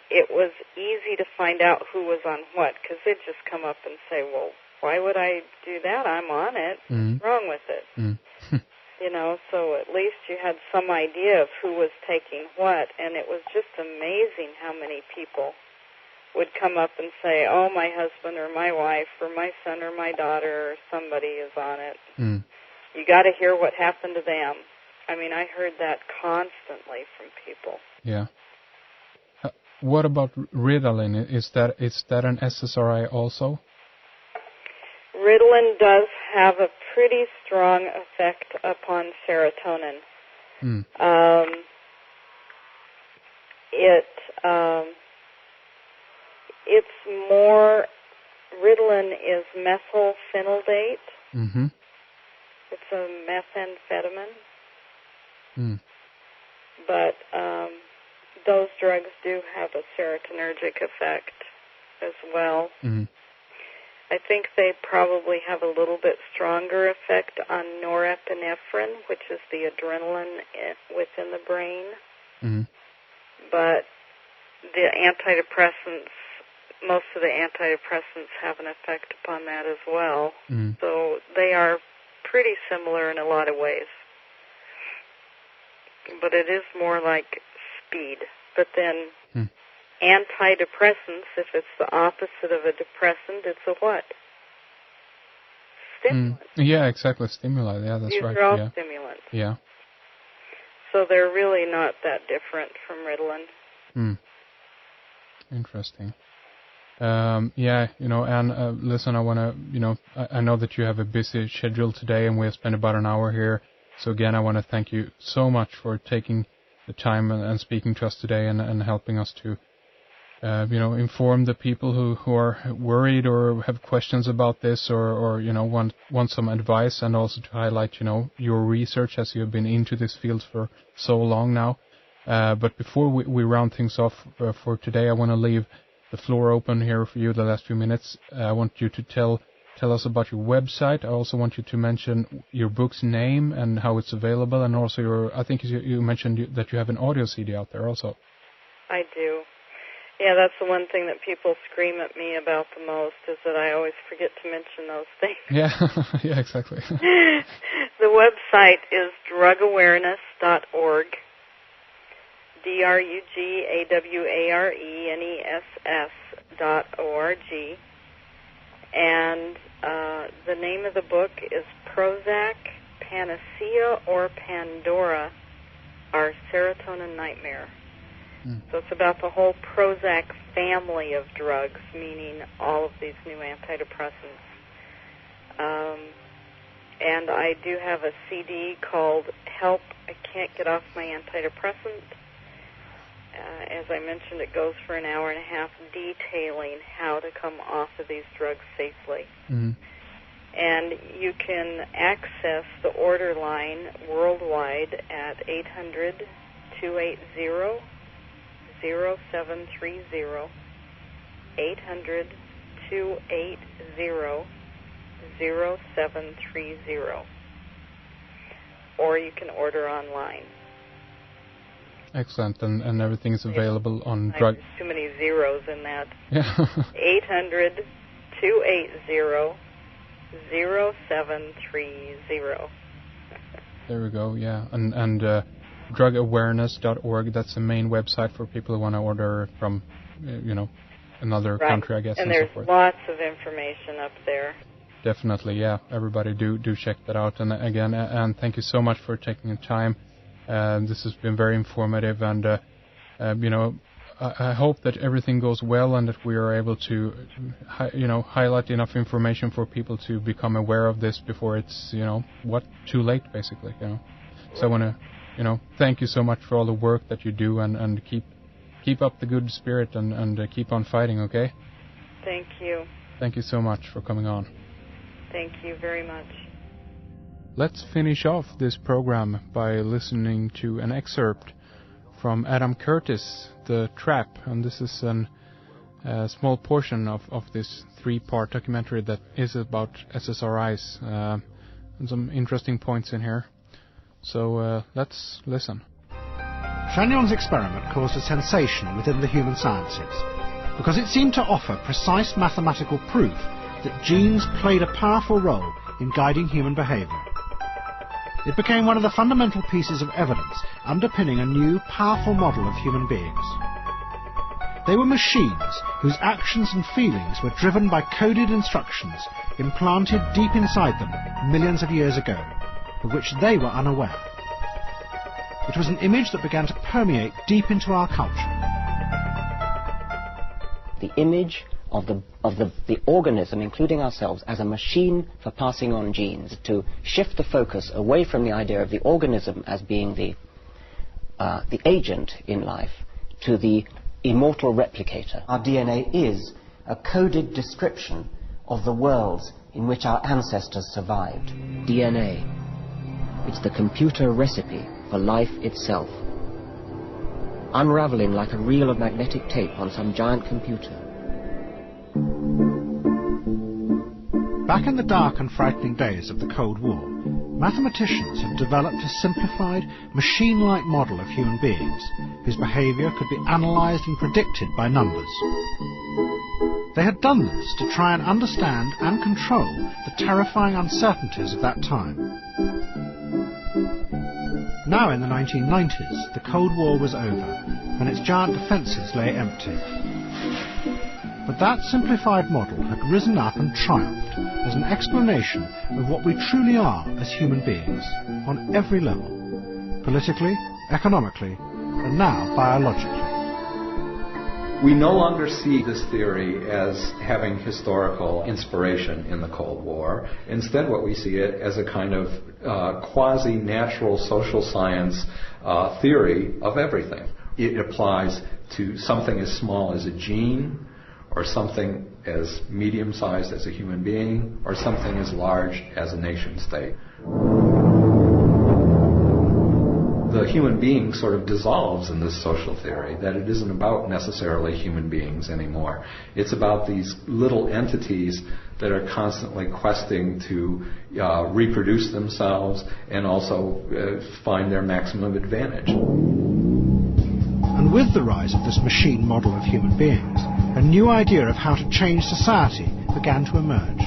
it was easy to find out who was on what, because they'd just come up and say, well, why would I do that? I'm on it. What's wrong with it? So at least you had some idea of who was taking what, and it was just amazing how many people would come up and say, oh, my husband or my wife or my son or my daughter or somebody is on it. You got to hear what happened to them. I mean, I heard that constantly from people. Yeah. What about Ritalin? Is that an SSRI also? Ritalin does have a pretty strong effect upon serotonin. It's more, Ritalin is methylphenidate. It's a methamphetamine. But those drugs do have a serotonergic effect as well. I think they probably have a little bit stronger effect on norepinephrine, which is the adrenaline within the brain. But the antidepressants, most of the antidepressants have an effect upon that as well. So they are pretty similar in a lot of ways. But it is more like speed. But then antidepressants, if it's the opposite of a depressant, it's a what? Stimulant. Yeah, exactly. Stimuli. Yeah, that's right. These are all stimulants. Yeah. So they're really not that different from Ritalin. Interesting. Yeah, and listen, I want to, I know that you have a busy schedule today, and we have spent about an hour here. So again, I want to thank you so much for taking the time and speaking to us today and helping us to, inform the people who are worried or have questions about this or want some advice, and also to highlight, your research as you have been into this field for so long now. But before we round things off for today, I want to leave the floor open here for you the last few minutes. I want you to tell us about your website. I also want you to mention your book's name and how it's available, and also I think you mentioned that you have an audio CD out there also. I do. Yeah, that's the one thing that people scream at me about the most, is that I always forget to mention those things. Yeah, yeah, exactly. The website is drugawareness.org, DrugAwareness.org. And the name of the book is Prozac, Panacea, or Pandora, Our Serotonin Nightmare. So it's about the whole Prozac family of drugs, meaning all of these new antidepressants. And I do have a CD called Help, I Can't Get Off My Antidepressant. As I mentioned, it goes for an hour and a half detailing how to come off of these drugs safely. And you can access the order line worldwide at 800-280-0730, 800-280-0730, or you can order online. Excellent, and everything is available on drug. Too many zeros in that. Yeah. 800-280-0730. There we go. Yeah, and drugawareness.org. That's the main website for people who want to order from, another country, I guess. And there's lots of information up there. Definitely, yeah. Everybody do check that out. And again, and thank you so much for taking the time. This has been very informative, and I hope that everything goes well and that we are able to, highlight enough information for people to become aware of this before it's, too late, basically. So I want to, thank you so much for all the work that you do, and keep up the good spirit and keep on fighting. Okay. Thank you. Thank you so much for coming on. Thank you very much. Let's finish off this program by listening to an excerpt from Adam Curtis, The Trap, and this is a small portion of this 3-part documentary that is about SSRIs, and some interesting points in here. So let's listen. Chagnon's experiment caused a sensation within the human sciences because it seemed to offer precise mathematical proof that genes played a powerful role in guiding human behavior. It became one of the fundamental pieces of evidence underpinning a new, powerful model of human beings. They were machines whose actions and feelings were driven by coded instructions implanted deep inside them millions of years ago, of which they were unaware. It was an image that began to permeate deep into our culture. The image of the organism, including ourselves, as a machine for passing on genes, to shift the focus away from the idea of the organism as being the agent in life to the immortal replicator. Our DNA is a coded description of the worlds in which our ancestors survived. DNA. It's the computer recipe for life itself, unraveling like a reel of magnetic tape on some giant computer. Back in the dark and frightening days of the Cold War, mathematicians had developed a simplified, machine-like model of human beings whose behavior could be analyzed and predicted by numbers. They had done this to try and understand and control the terrifying uncertainties of that time. Now in the 1990s, the Cold War was over, and its giant defences lay empty. But that simplified model had risen up and triumphed as an explanation of what we truly are as human beings, on every level, politically, economically, and now biologically. We no longer see this theory as having historical inspiration in the Cold War. Instead, what we see it as a kind of quasi-natural social science theory of everything. It applies to something as small as a gene, or something as medium-sized as a human being, or something as large as a nation-state. The human being sort of dissolves in this social theory, that it isn't about necessarily human beings anymore. It's about these little entities that are constantly questing to reproduce themselves and also find their maximum advantage. And with the rise of this machine model of human beings, a new idea of how to change society began to emerge.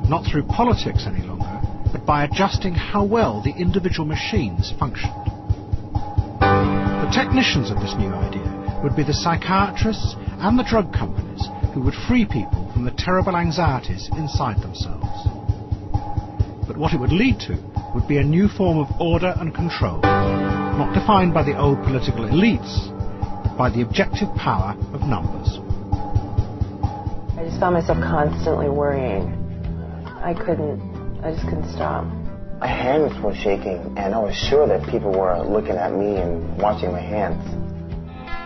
Not through politics any longer, but by adjusting how well the individual machines functioned. The technicians of this new idea would be the psychiatrists and the drug companies who would free people from the terrible anxieties inside themselves. But what it would lead to would be a new form of order and control, not defined by the old political elites, but by the objective power of numbers. I just found myself constantly worrying. I just couldn't stop. My hands were shaking, and I was sure that people were looking at me and watching my hands.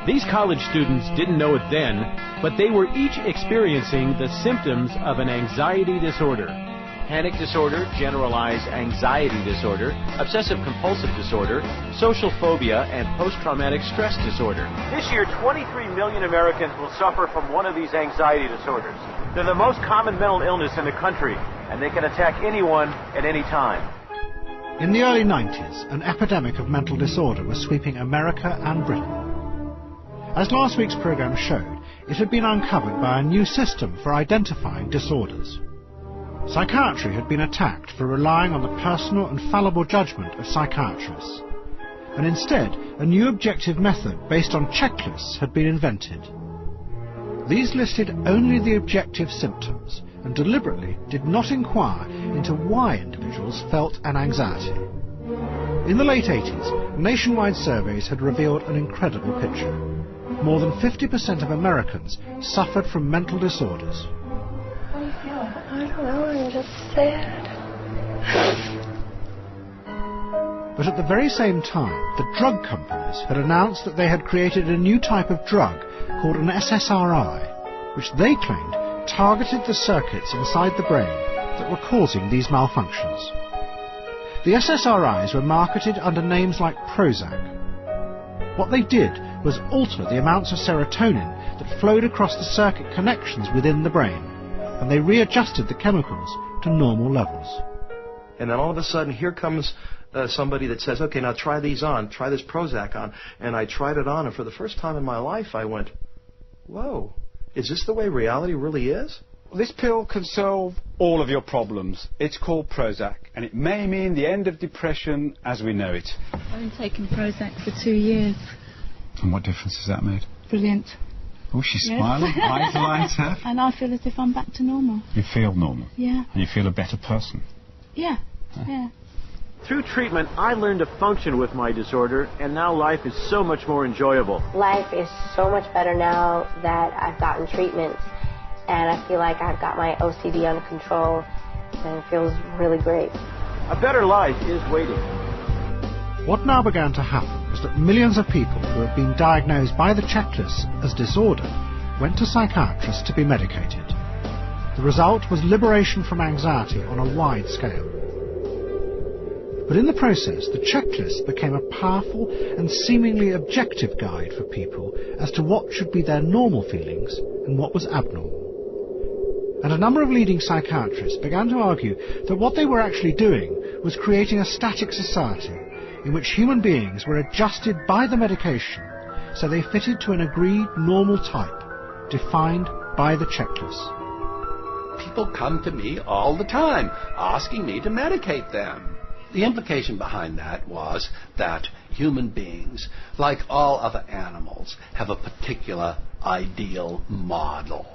These college students didn't know it then, but they were each experiencing the symptoms of an anxiety disorder. Panic disorder, generalized anxiety disorder, obsessive-compulsive disorder, social phobia, and post-traumatic stress disorder. This year, 23 million Americans will suffer from one of these anxiety disorders. They're the most common mental illness in the country, and they can attack anyone at any time. In the early 90s, an epidemic of mental disorder was sweeping America and Britain. As last week's programme showed, it had been uncovered by a new system for identifying disorders. Psychiatry had been attacked for relying on the personal and fallible judgment of psychiatrists, and instead a new objective method based on checklists had been invented. These listed only the objective symptoms and deliberately did not inquire into why individuals felt an anxiety. In the late 80s, nationwide surveys had revealed an incredible picture. More than 50% of Americans suffered from mental disorders. I don't know, I'm just sad. But at the very same time, the drug companies had announced that they had created a new type of drug called an SSRI, which they claimed targeted the circuits inside the brain that were causing these malfunctions. The SSRIs were marketed under names like Prozac. What they did was alter the amounts of serotonin that flowed across the circuit connections within the brain, and they readjusted the chemicals to normal levels. And then all of a sudden, here comes somebody that says, okay, now try these on, try this Prozac on. And I tried it on, and for the first time in my life, I went, whoa, is this the way reality really is? This pill can solve all of your problems. It's called Prozac, and it may mean the end of depression as we know it. I've been taking Prozac for 2 years. And what difference has that made? Brilliant. Oh, she's smiling. Eyes light up. And I feel as if I'm back to normal. You feel normal? Yeah. And you feel a better person? Yeah, yeah. Through treatment, I learned to function with my disorder, and now life is so much more enjoyable. Life is so much better now that I've gotten treatment, and I feel like I've got my OCD under control, and it feels really great. A better life is waiting. What now began to happen was that millions of people who had been diagnosed by the checklists as disordered went to psychiatrists to be medicated. The result was liberation from anxiety on a wide scale. But in the process, the checklist became a powerful and seemingly objective guide for people as to what should be their normal feelings and what was abnormal. And a number of leading psychiatrists began to argue that what they were actually doing was creating a static society in which human beings were adjusted by the medication so they fitted to an agreed normal type, defined by the checklist. People come to me all the time asking me to medicate them. The implication behind that was that human beings, like all other animals, have a particular ideal model.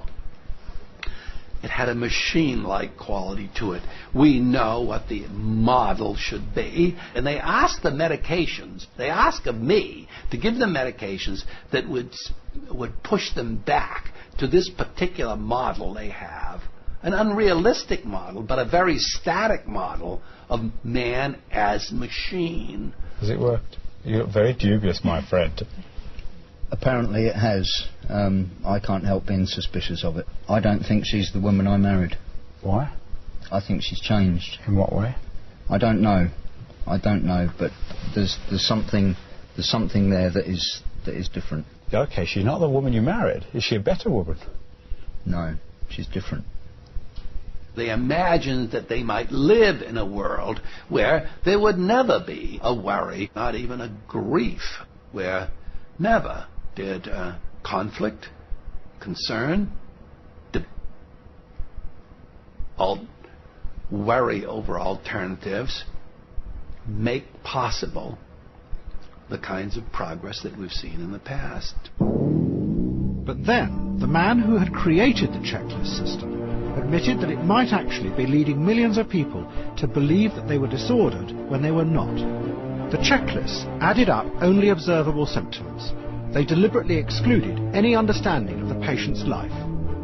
It had a machine-like quality to it. We know what the model should be, and they ask the medications, they ask of me to give them medications that would push them back to this particular model they have. An unrealistic model, but a very static model of man as machine. Has it worked? You look very dubious, my friend. Apparently it has. I can't help being suspicious of it. I don't think she's the woman I married. Why? I think she's changed. In what way? I don't know. But there's something there that is different. Okay, she's not the woman you married. Is she a better woman? No, she's different. They imagined that they might live in a world where there would never be a worry, not even a grief, where never did conflict, concern, worry over alternatives make possible the kinds of progress that we've seen in the past. But then, the man who had created the checklist system admitted that it might actually be leading millions of people to believe that they were disordered when they were not. The checklists added up only observable symptoms. They deliberately excluded any understanding of the patient's life.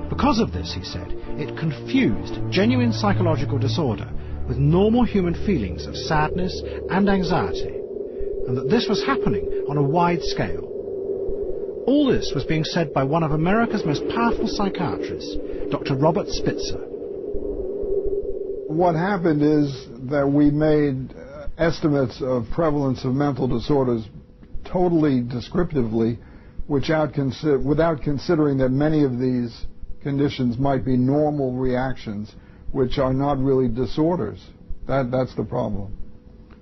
Because of this, he said, it confused genuine psychological disorder with normal human feelings of sadness and anxiety, and that this was happening on a wide scale. All this was being said by one of America's most powerful psychiatrists, Dr. Robert Spitzer. What happened is that we made estimates of prevalence of mental disorders totally descriptively, without considering that many of these conditions might be normal reactions, which are not really disorders. That's the problem,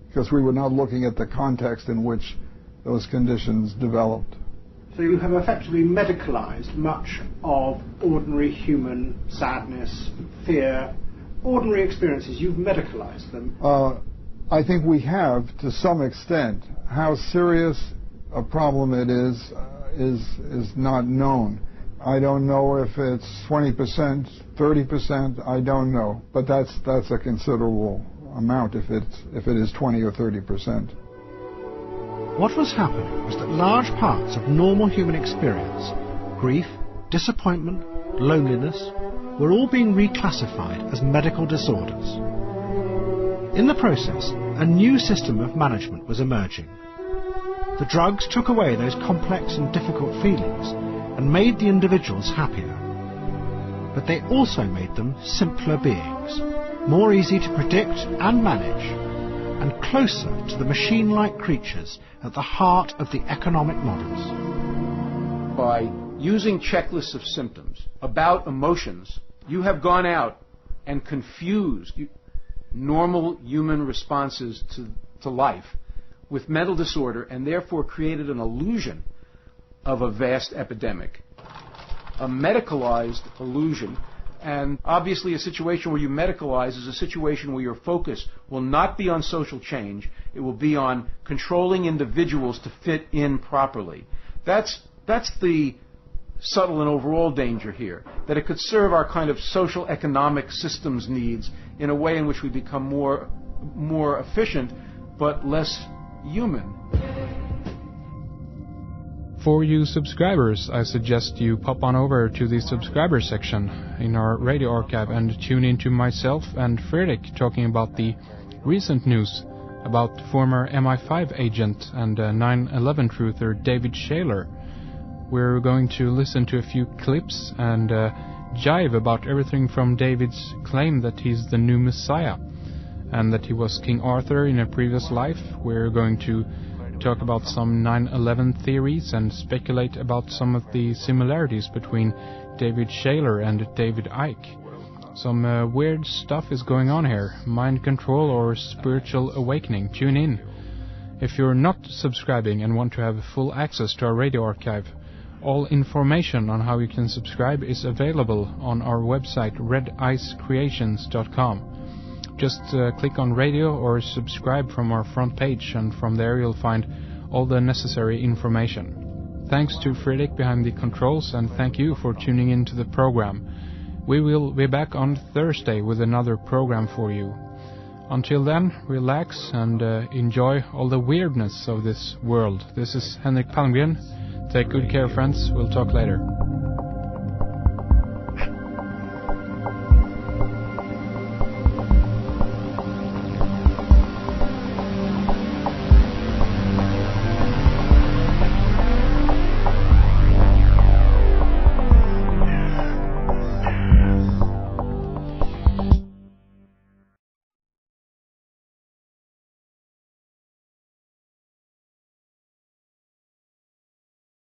because we were not looking at the context in which those conditions developed. So you have effectively medicalized much of ordinary human sadness, fear, ordinary experiences. You've medicalized them. I think we have, to some extent. How serious a problem it is not known. I don't know if it's 20%, 30%, I don't know. But that's a considerable amount if it is 20 or 30%. What was happening was that large parts of normal human experience, grief, disappointment, loneliness, were all being reclassified as medical disorders. In the process, a new system of management was emerging. The drugs took away those complex and difficult feelings and made the individuals happier. But they also made them simpler beings, more easy to predict and manage, and closer to the machine-like creatures at the heart of the economic models. By using checklists of symptoms about emotions, you have gone out and confused normal human responses to life with mental disorder, and therefore created an illusion of a vast epidemic, a medicalized illusion. And obviously a situation where you medicalize is a situation where your focus will not be on social change, it will be on controlling individuals to fit in properly. That's the subtle and overall danger here, that it could serve our kind of social economic systems needs in a way in which we become more efficient but less human. For you subscribers, I suggest you pop on over to the subscriber section in our radio archive and tune into myself and Fredrik talking about the recent news about former MI5 agent and 9/11 truther David Shayler. We're going to listen to a few clips and jive about everything from David's claim that he's the new Messiah and that he was King Arthur in a previous life. We're going to talk about some 9/11 theories and speculate about some of the similarities between David Shayler and David Icke. Some weird stuff is going on here, mind control or spiritual awakening. Tune in. If you're not subscribing and want to have full access to our radio archive, all information on how you can subscribe is available on our website redicecreations.com. Just click on radio or subscribe from our front page, and from there you'll find all the necessary information. Thanks to Fredrik behind the controls, and thank you for tuning in to the program. We will be back on Thursday with another program for you. Until then, relax and enjoy all the weirdness of this world. This is Henrik Palmgren. Take good care, friends. We'll talk later.